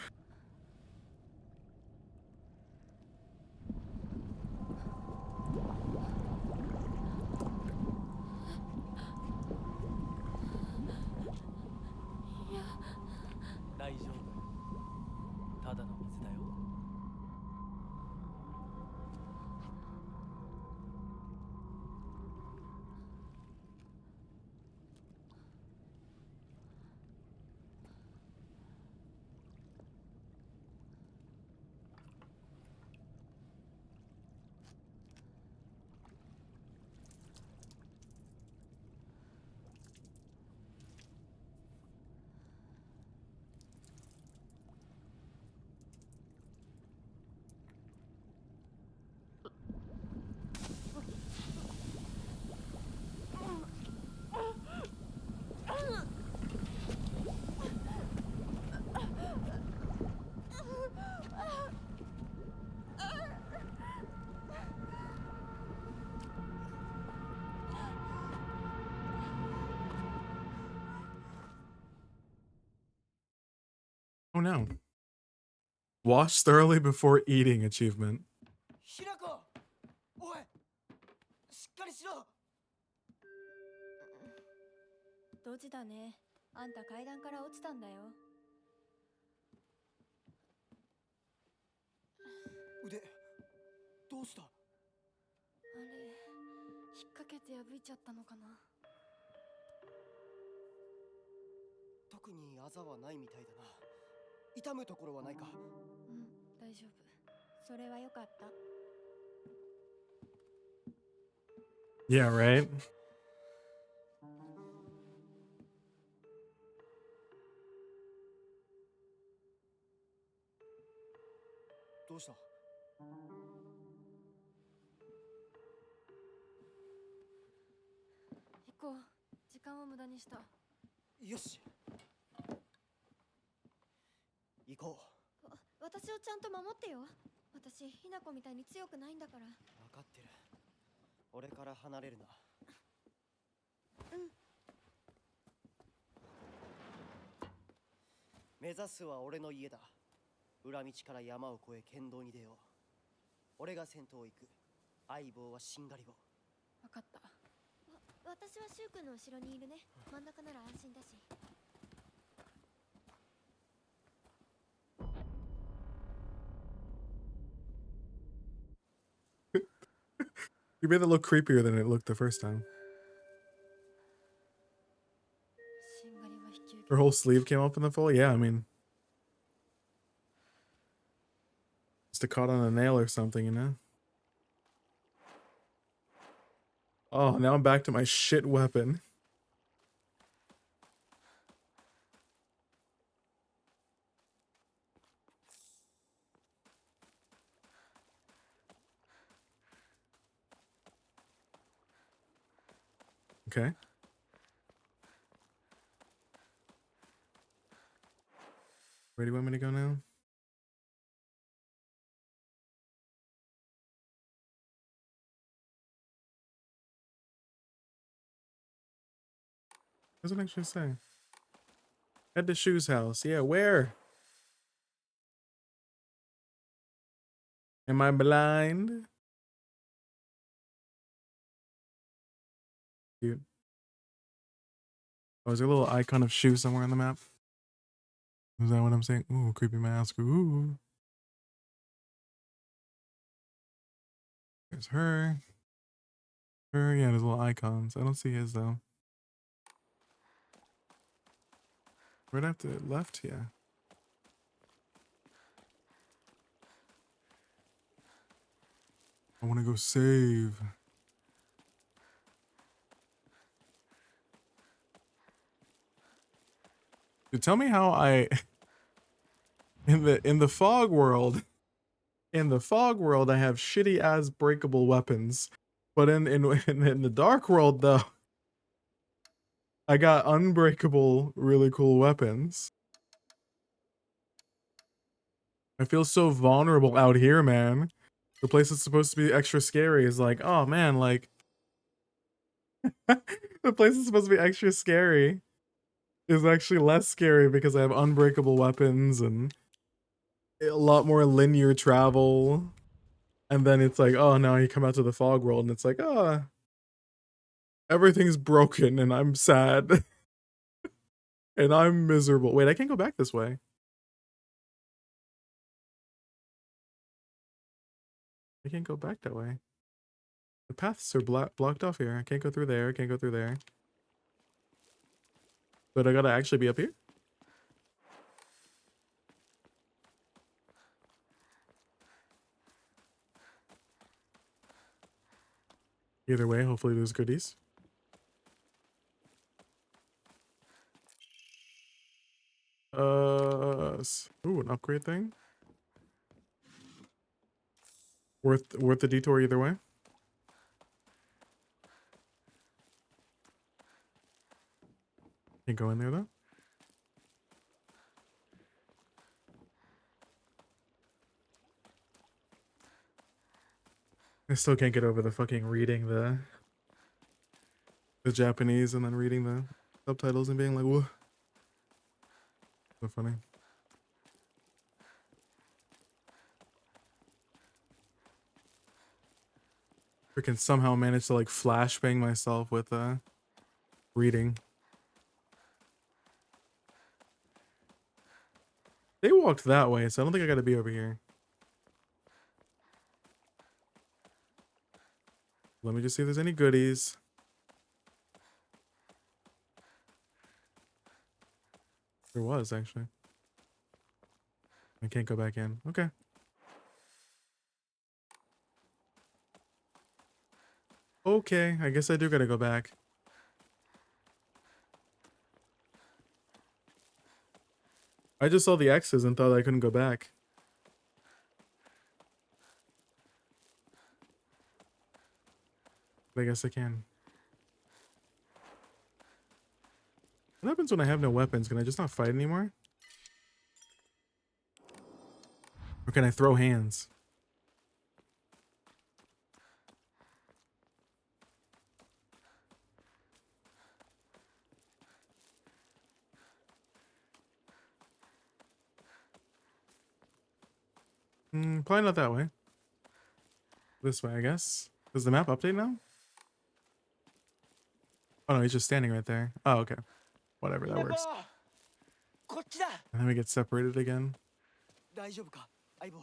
Oh no. Wash thoroughly before eating achievement. ひなこおいしっかりしろドジだね。あんた階段から落ちたんだよ。腕どうしたあれ、引っ掛けて破いちゃったのかな。特にあざはないみたいだな痛むところはないかうん、大丈夫。それはよかった。Yeah, right? どうした行こう。時間を無駄にした。よし行こ私をちゃんと守ってよ。私、ひなこみたいに強くないんだから。う分かってる俺から離れるなうん目指すは俺の家だ裏道から山を越え県道に出よう俺が先頭を行く相棒はしんがりを分かった。私はシュウ君の後ろにいるね。真ん中なら安心だし。You made it look creepier than it looked the first time. しんがりは引き受け Her whole sleeve came up in the full? Yeah, I mean. Just a caught on a nail or something, you know? Oh, now I'm back to my shit weapon. Okay. Where do you want me to go now? What does it actually say? Head to Shu's house. Yeah, where? Am I blind? Dude. Oh, is there a little icon of Shu somewhere on the map? Is that what I'm saying? Ooh, creepy mask. Ooh. There's her. Her, yeah, there's little icons. I don't see his though. Right after left, yeah. I want to go save. Dude, tell me how I in the fog world. In the fog world, I have shitty ass breakable weapons, but in the dark world though, I got unbreakable, really cool weapons. I feel so vulnerable out here, man. The place that's supposed to be extra scary is like, oh man, like the place is supposed to be extra scary is actually less scary because I have unbreakable weapons and a lot more linear travel. And then it's like, oh, now you come out to the fog world and it's like, oh, everything's broken and I'm sad and I'm miserable. Wait, I can't go back this way. I can't go back that way. The paths are blocked off here. I can't go through there. I can't go through there. But I gotta actually be up here? Either way, hopefully there's goodies. Ooh, an upgrade thing. Worth the detour either way. Can't go in there though. I still can't get over the fucking reading the Japanese and then reading the subtitles and being like, whoa. So funny. Freaking somehow managed to like flashbang myself with reading. They walked that way, so I don't think I gotta be over here. Let me just see if there's any goodies. There was, actually. I can't go back in. Okay. Okay, I guess I do gotta go back. I just saw the X's and thought I couldn't go back. But I guess I can. What happens when I have no weapons? Can I just not fight anymore? Or can I throw hands? Probably not that way. This way, I guess. Does the map update now? Oh no, he's just standing right there. Oh, okay. Whatever, that works. こっちだ And then we get separated again. 大丈夫か相棒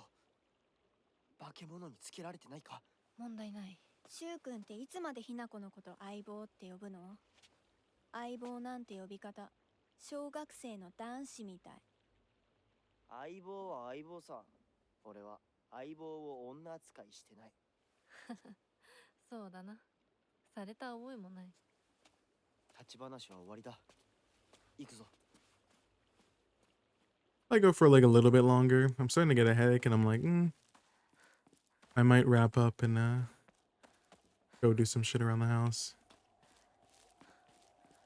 化け物につけられてないか問題ない。シュウ君っていつまでひな子のこと相棒って呼ぶの？相棒なんて呼び方、小学生の男子みたい。相棒は相棒さ俺は相棒を女扱いしてないそうだな。された覚えもない。立ち話は終わりだ行くぞ I go for like a little bit longer. I'm starting to get a headache and I'm like, I might wrap up and go do some shit around the house.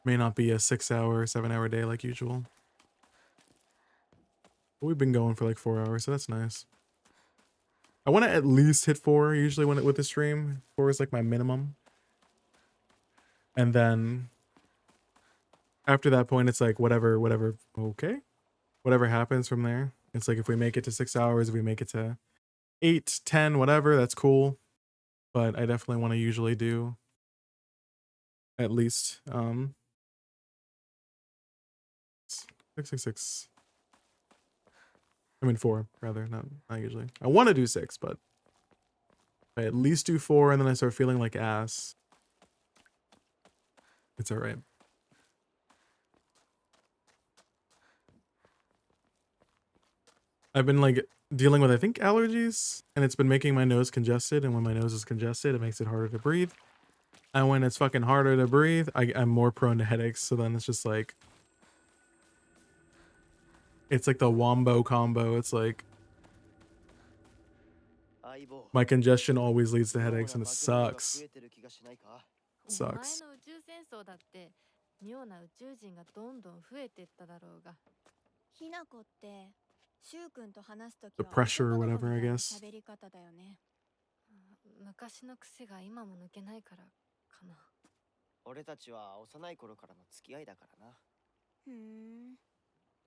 May not be a 6-hour, 7-hour day like usual. But we've been going for like 4 hours, so that's nice. I want to at least hit 4 usually when with the stream. 4 is like my minimum. And then after that point, it's like whatever, okay? Whatever happens from there. It's like if we make it to 6 hours, if we make it to 8, 10, whatever, that's cool. But I definitely want to usually do at least 6. I mean 4 rather, not usually. I want to do 6, but I at least do 4 and then I start feeling like ass. It's all right. I've been like dealing with, I think, allergies, and it's been making my nose congested. And when my nose is congested, it makes it harder to breathe. And when it's fucking harder to breathe, I'm more prone to headaches. So then it's just like, it's like the wombo combo. It's like my congestion always leads to headaches, and it sucks. Sucks. 前の宇宙戦争だって妙な宇宙人がどんどん増えてっただろうが。ひなこってシュウ君と話すとき The は pressure or whatever, I guess. 喋り方だよね。昔の癖が今も抜けないからかな。俺たちは幼い頃からの付き合いだからなふん。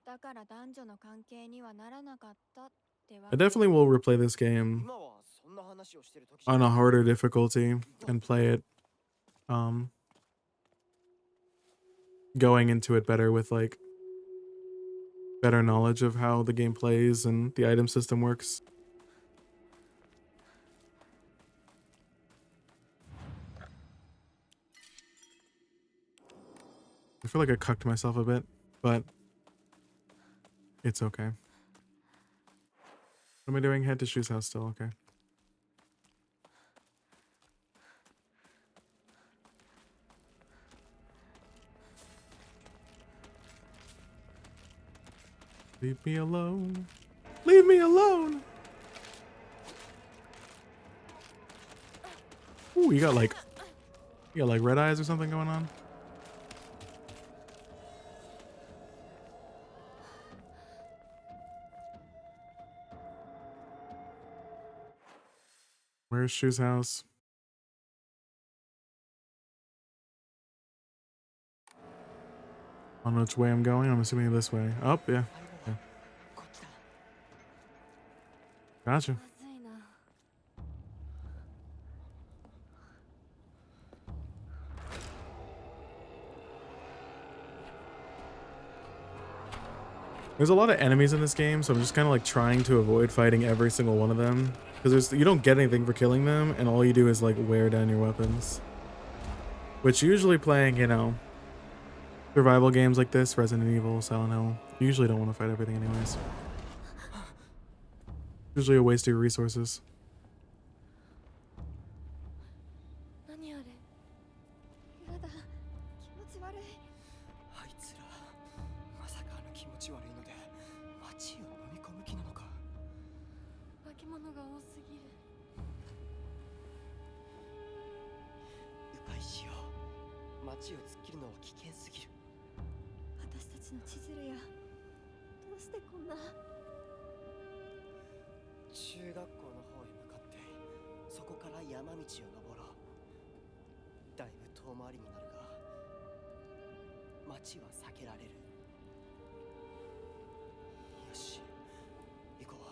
だから男女の関係にはならなかったってわ I け。 definitely will replay this game 今はそんな話をしてる時じゃ on ない a harder difficulty and play it going into it better with like better knowledge of how the game plays and the item system works. I feel like I cucked myself a bit, but it's okay. What am I doing? Head to Shu's house still, okay. Leave me alone. Leave me alone. Ooh, you got like red eyes or something going on? Where's Shu's house? I don't know which way I'm going. I'm assuming this way. Oh, yeah. 相棒はこっちだ Gotcha. まずいな。 There's a lot of enemies in this game, so I'm just kind of like trying to avoid fighting every single one of them. Because you don't get anything for killing them, and all you do is like wear down your weapons. Which usually playing, you know, survival games like this, Resident Evil, Silent Hill, you usually don't want to fight everything anyways. Usually a waste of your resources. 何あれ。やだ。気持ち悪い。あいつらまさかあの気持ち悪いので街を飲み込む気なのか化け物が多すぎる。迂回しよう街を突っ切るのは危険すぎる私たちの千鶴や。どうしてこんな。中学校の方へ向かってそこから山道を登ろうだいぶ遠回りになるが街は避けられるよし行こう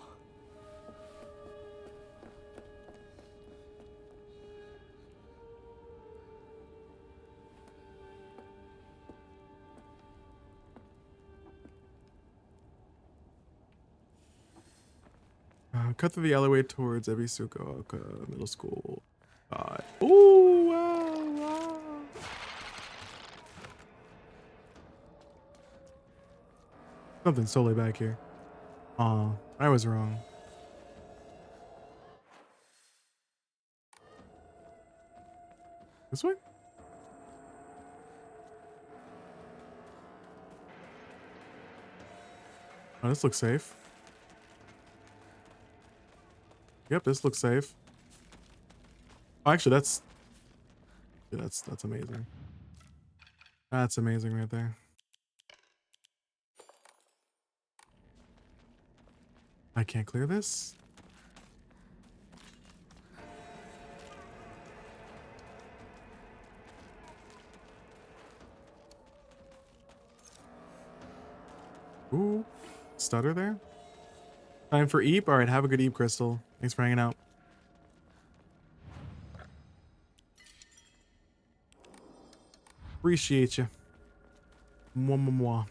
Cut through the alleyway towards Ebisuko Middle School. Ooh, wow, wow. Something's totally back here. I was wrong. This way? Oh, this looks safe. Yep, this looks safe. Oh, actually, that's amazing. That's amazing right there. I can't clear this? Ooh, stutter there? Time for Eep? Alright, have a good Eep, Crystal. Thanks for hanging out. Appreciate you. Mwah, mwah, mwah.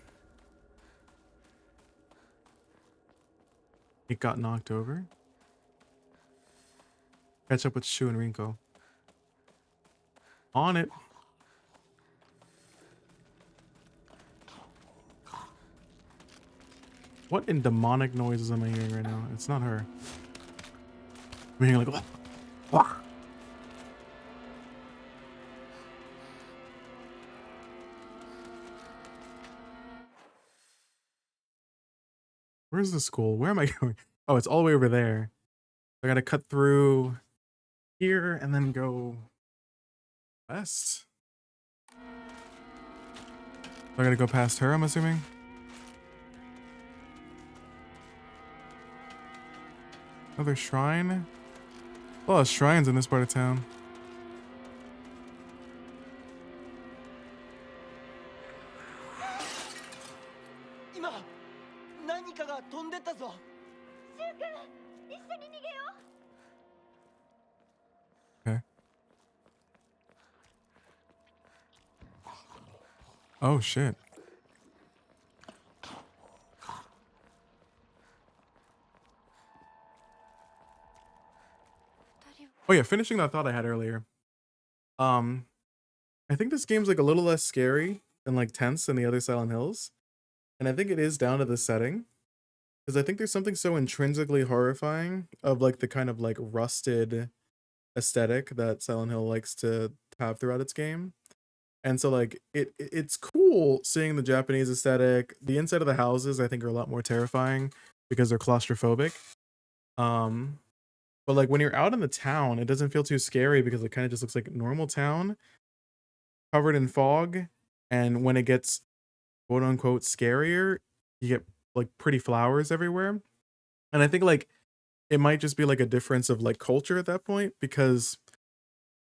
It got knocked over. Catch up with Shu and Rinko. On it. What in demonic noises am I hearing right now? It's not her. I'm hearing like, what? Where's the school? Where am I going? Oh, it's all the way over there. I gotta cut through here and then go west. I gotta go past her, I'm assuming. Another shrine? A lot of shrines in this part of town. 今何かが飛んでったぞ。シュウ君、一緒に逃げよう。 Okay. Oh shit. Oh yeah, finishing that thought I had earlier. I think this game's like a little less scary and like tense than the other Silent Hills. And I think it is down to the setting. Because I think there's something so intrinsically horrifying of like the kind of like rusted aesthetic that Silent Hill likes to have throughout its game. And so like it's cool seeing the Japanese aesthetic. The inside of the houses I think are a lot more terrifying because they're claustrophobic. But like when you're out in the town, it doesn't feel too scary because it kind of just looks like a normal town covered in fog. And when it gets quote unquote scarier, you get like pretty flowers everywhere. And I think like it might just be like a difference of like culture at that point because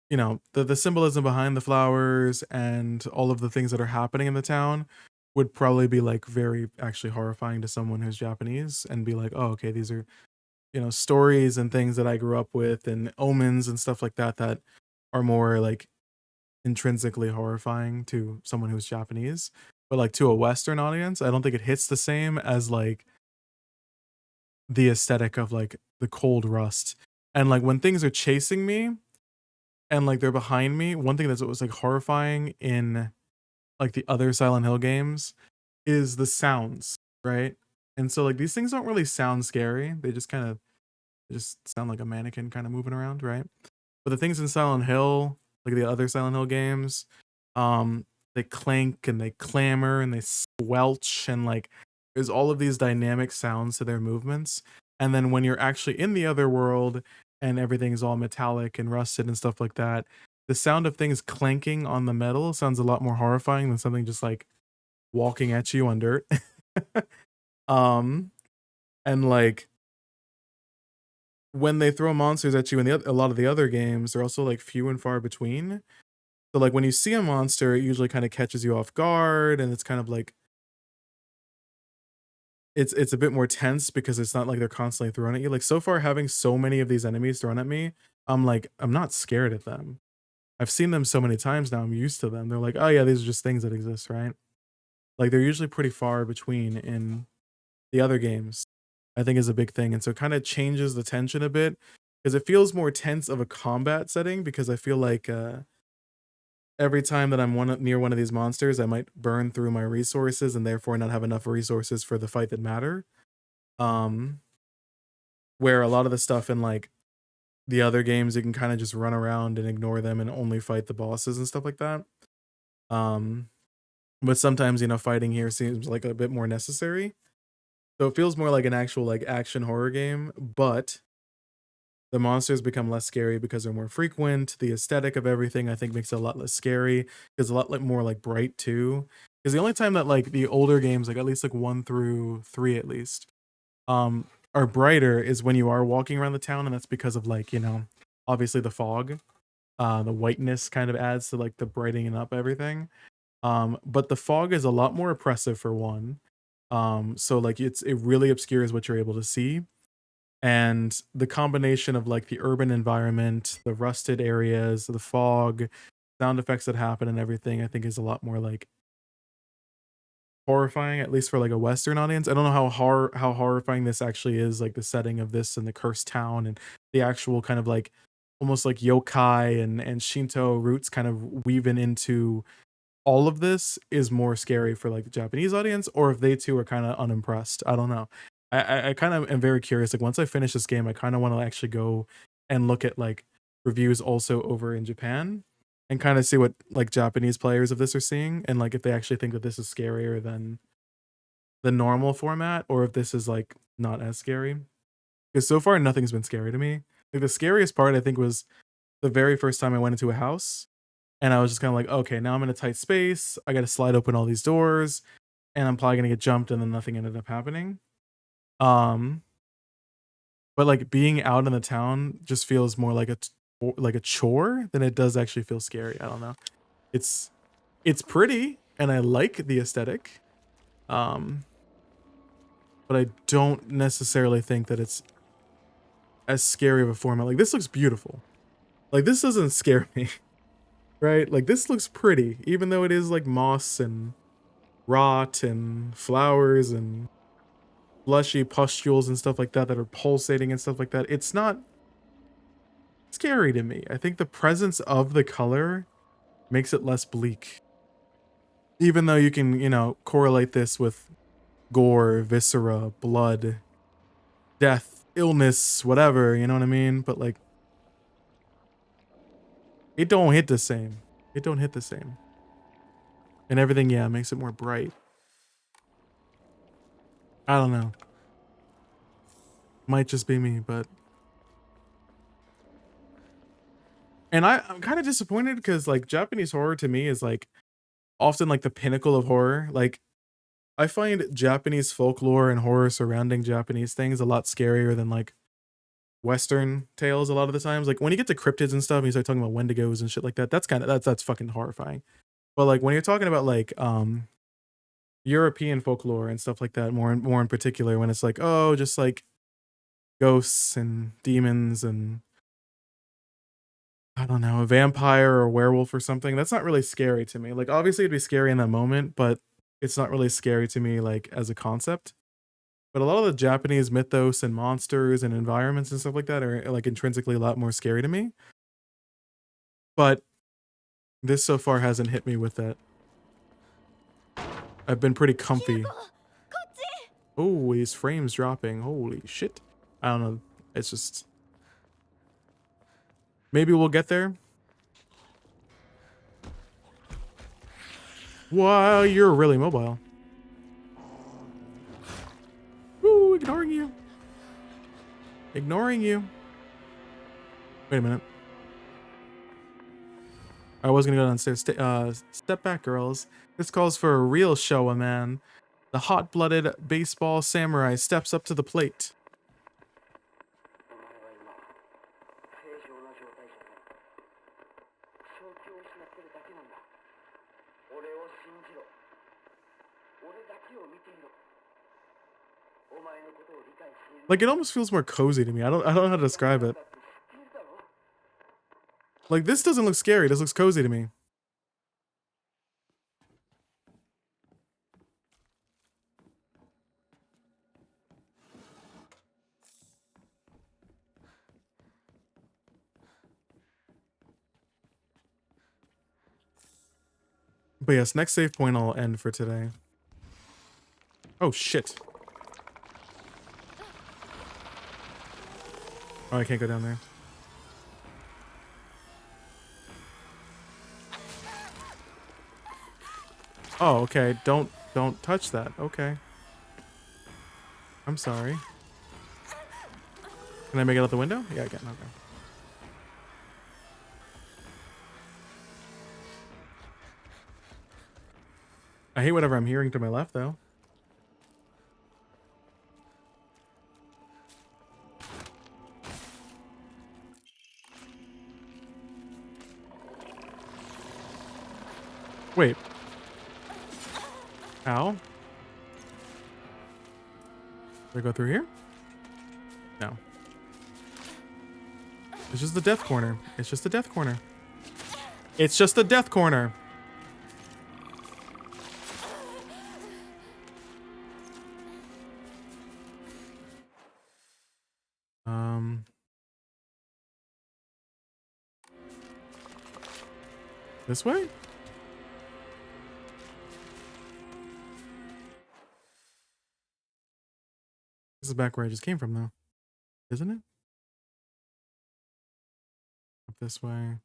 you know the symbolism behind the flowers and all of the things that are happening in the town would probably be like very actually horrifying to someone who's Japanese and be like, oh okay, these are, you know, stories and things that I grew up with and omens and stuff like that that are more like intrinsically horrifying to someone who's Japanese. But like to a Western audience, I don't think it hits the same as like the aesthetic of like the cold rust. And like when things are chasing me and like they're behind me, one thing that's was like horrifying in like the other Silent Hill games is the sounds, right? And so like these things don't really sound scary. They just sound like a mannequin kind of moving around, right? But the things in Silent Hill, like the other Silent Hill games, um, they clank and they clamor and they squelch and like there's all of these dynamic sounds to their movements. And then when you're actually in the other world and everything's all metallic and rusted and stuff like that, the sound of things clanking on the metal sounds a lot more horrifying than something just like walking at you on dirt. um, and like when they throw monsters at you in a lot of the other games, they're also like few and far between. So like when you see a monster, it usually kind of catches you off guard, and it's kind of like it's a bit more tense because it's not like they're constantly throwing at you. Like so far, having so many of these enemies thrown at me, I'm like I'm not scared of them. I've seen them so many times now. I'm used to them. They're like, oh yeah, these are just things that exist, right? Like they're usually pretty far between in the other games. I think is a big thing, and so it kind of changes the tension a bit because it feels more tense of a combat setting because I feel like every time that I'm near one of these monsters, I might burn through my resources and therefore not have enough resources for the fight that matter. Um, where a lot of the stuff in like the other games, you can kind of just run around and ignore them and only fight the bosses and stuff like that. Um, but sometimes, you know, fighting here seems like a bit more necessary. So it feels more like an actual like action horror game, but the monsters become less scary because they're more frequent. The aesthetic of everything, I think, makes it a lot less scary. It's a lot like more like bright too. Because the only time that like the older games, like at least like 1 through 3 at least, are brighter is when you are walking around the town, and that's because of like, you know, obviously the fog. The whiteness kind of adds to like the brightening up everything. But the fog is a lot more oppressive for one. So like it really obscures what you're able to see, and the combination of like the urban environment, the rusted areas, the fog, sound effects that happen and everything, I think is a lot more like horrifying, at least for like a Western audience. I don't know how horrifying this actually is, like the setting of this and the cursed town and the actual kind of like almost like yokai and Shinto roots kind of weaving into all of this is more scary for like the Japanese audience, or if they too are kind of unimpressed. I don't know. I kind of am very curious. Like once I finish this game, I kind of want to actually go and look at like reviews also over in Japan and kind of see what like Japanese players of this are seeing and like if they actually think that this is scarier than the normal format or if this is like not as scary. Because so far nothing's been scary to me. Like the scariest part I think was the very first time I went into a house and I was just kind of like, okay, now I'm in a tight space. I got to slide open all these doors, and I'm probably gonna get jumped, and then nothing ended up happening. Um, but like being out in the town just feels more like like a chore than it does actually feel scary. I don't know. It's it's pretty, and I like the aesthetic. Um, but I don't necessarily think that it's as scary of a format. Like, this looks beautiful. Like, this doesn't scare me, right? Like, this looks pretty, even though it is like moss and rot and flowers and fleshy pustules and stuff like that that are pulsating and stuff like that. It's not scary to me. I think the presence of the color makes it less bleak. Even though you can, you know, correlate this with gore, viscera, blood, death, illness, whatever, you know what I mean? But like, it don't hit the same. It don't hit the same. And everything, yeah, makes it more bright. I don't know. Might just be me, but... And I'm kind of disappointed because, like, Japanese horror to me is, like, often, like, the pinnacle of horror. Like, I find Japanese folklore and horror surrounding Japanese things a lot scarier than, like, Western tales a lot of the times. Like, when you get to cryptids and stuff, and you start talking about wendigos and shit like that, that's kind of, that's fucking horrifying. But, like, when you're talking about, like, European folklore and stuff like that, more in particular, when it's like, oh, just, like, ghosts and demons and I don't know, a vampire or a werewolf or something, that's not really scary to me. Like, obviously it'd be scary in that moment, but it's not really scary to me, like, as a concept. But a lot of the Japanese mythos and monsters and environments and stuff like that are, like, intrinsically a lot more scary to me. But this so far hasn't hit me with that. I've been pretty comfy. Oh, his frame's dropping. Holy shit. I don't know. It's just... Maybe we'll get there. Wow, you're really mobile. Woo, ignoring you. Ignoring you. Wait a minute. I was gonna go downstairs. Step back, girls. This calls for a real Showa man. The hot-blooded baseball samurai steps up to the plate. Like, it almost feels more cozy to me. I don't know how to describe it. Like, this doesn't look scary. This looks cozy to me. But yes, next save point I'll end for today. Oh, shit. Oh, I can't go down there. Oh, okay. Don't touch that. Okay. I'm sorry. Can I make it out the window? Yeah, I can. Okay. I hate whatever I'm hearing to my left, though. Wait. How? Do I go through here? No. It's just the death corner. It's just the death corner. It's just the death corner. This way? This is back where I just came from, though. Isn't it? Up this way.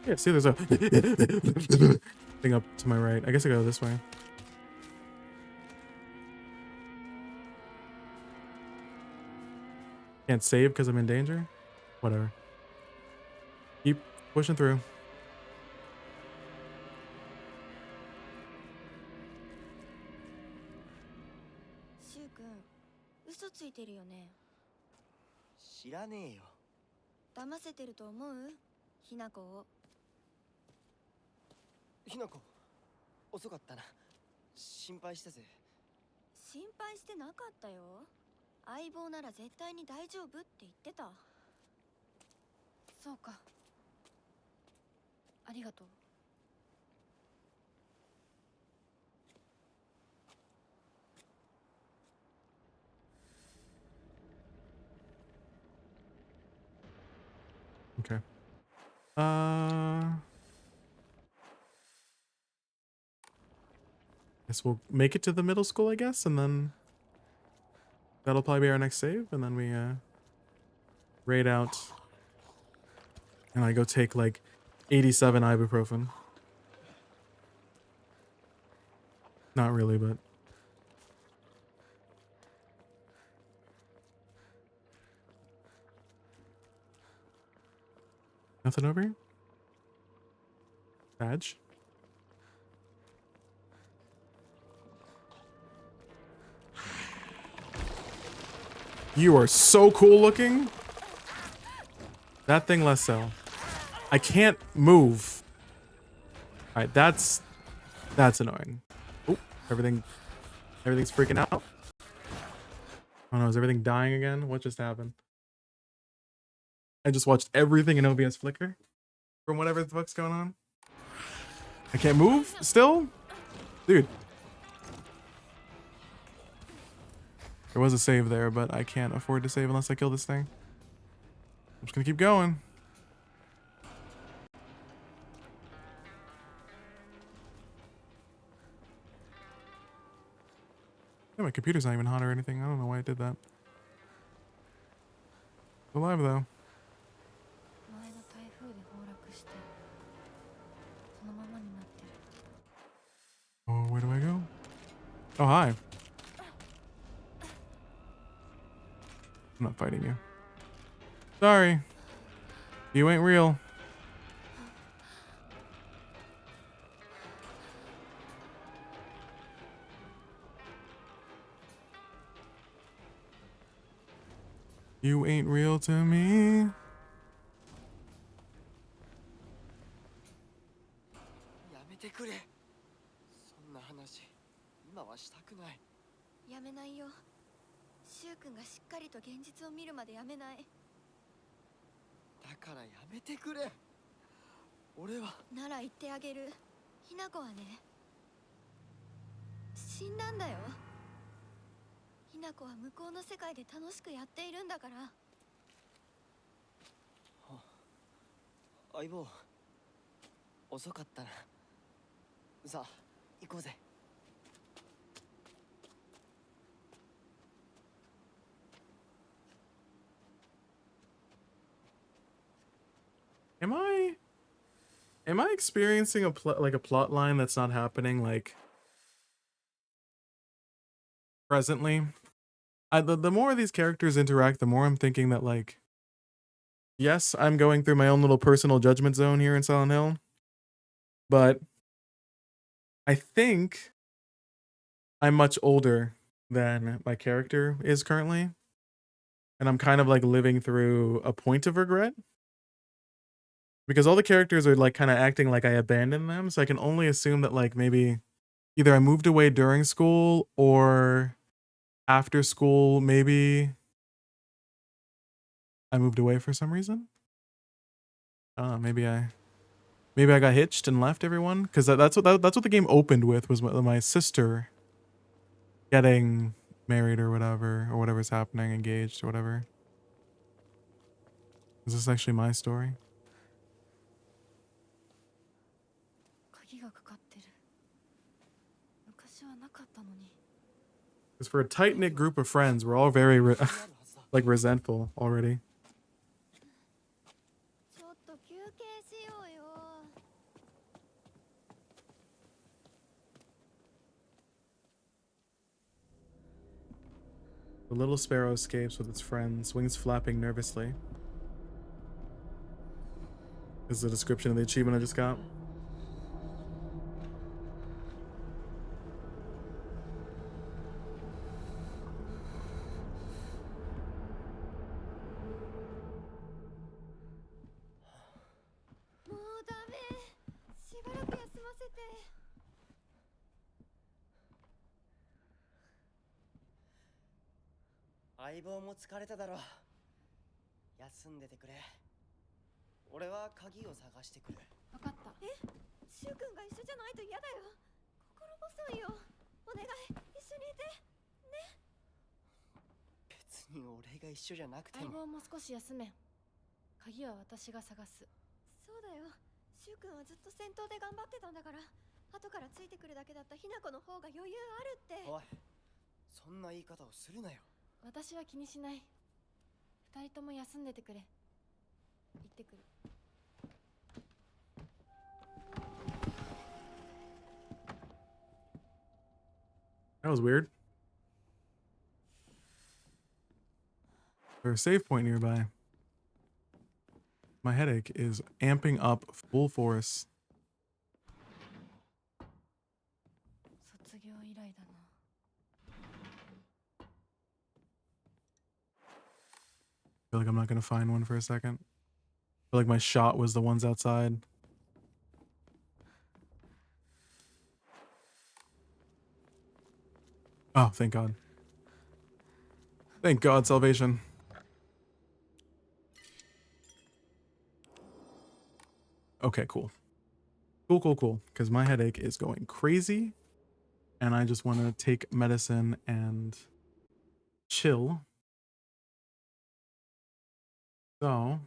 Yeah, see, there's a thing up to my right. I guess I go this way. Can't save because I'm in danger? Whatever. Keep pushing through. シュウ君、嘘ついてるよね。知らねえよ。騙せてると思う？ひなこを。ひなこ、遅かったな。心配したぜ。心配してなかったよ。相棒なら絶対に大丈夫って言ってた。そうか。ありがとう。Okay. Guess we'll make it to the middle school, I guess, and then that'll probably be our next save, and then we raid out, and I go take like 87 ibuprofen. Not really, but nothing over here. Badge. You are so cool looking. That thing less so. I can't move. All right, that's annoying. Oh, everything's freaking out. Oh no, is everything dying again? What just happened? I just watched everything in OBS flicker from whatever the fuck's going on. I can't move still? Dude. There was a save there, but I can't afford to save unless I kill this thing. I'm just gonna keep going. Yeah, my computer's not even hot or anything. I don't know why I did that. It's alive though. Oh, where do I go? Oh, hi. I'm not fighting you. Sorry. You ain't real. You ain't real to me. やめてくれ。そんな話今はしたくない。やめないよ。シュウ君がしっかりと現実を見るまでやめない。だからやめてくれ。俺は。なら言ってあげる。ひな子はね、死んだんだよ。ひな子は向こうの世界で楽しくやっているんだから。相棒、遅かったな。さあ、行こうぜ。Am I experiencing a plot line that's not happening like presently? The more these characters interact, the more I'm thinking that like, yes, I'm going through my own little personal judgment zone here in Silent Hill, but I think I'm much older than my character is currently, and I'm kind of like living through a point of regret. Because all the characters are like kind of acting like I abandoned them, so I can only assume that like maybe either I moved away during school or after school, maybe I moved away for some reason. Maybe I got hitched and left everyone, because that's what the game opened with, was my sister getting married or whatever's happening, engaged or whatever. Is this actually my story? Because for a tight-knit group of friends, we're all very like resentful already. ちょっと休憩しようよ。The little sparrow escapes with its friends, wings flapping nervously. This is the description of the achievement I just got. 相棒も疲れただろう。休んでてくれ。俺は鍵を探してくる。分かった。シュウ君が一緒じゃないと嫌だよ。心細いよ。お願い、一緒にいてね。別に俺が一緒じゃなくても。相棒も少し休め。鍵は私が探す。そうだよ。シュウ君はずっと戦闘で頑張ってたんだから、後からついてくるだけだったヒナコの方が余裕あるって。おい、そんな言い方をするなよ。私は気にしない。二人とも休んでてくれ。行ってくる。That was weird. There's a save point nearby. My headache is amping up full force. 卒業以来だな。I feel like I'm not gonna find one for a second. I feel like my shot was the ones outside. Oh, thank God. Thank God, salvation. Okay, cool. Cool. Because my headache is going crazy. And I just want to take medicine and chill. So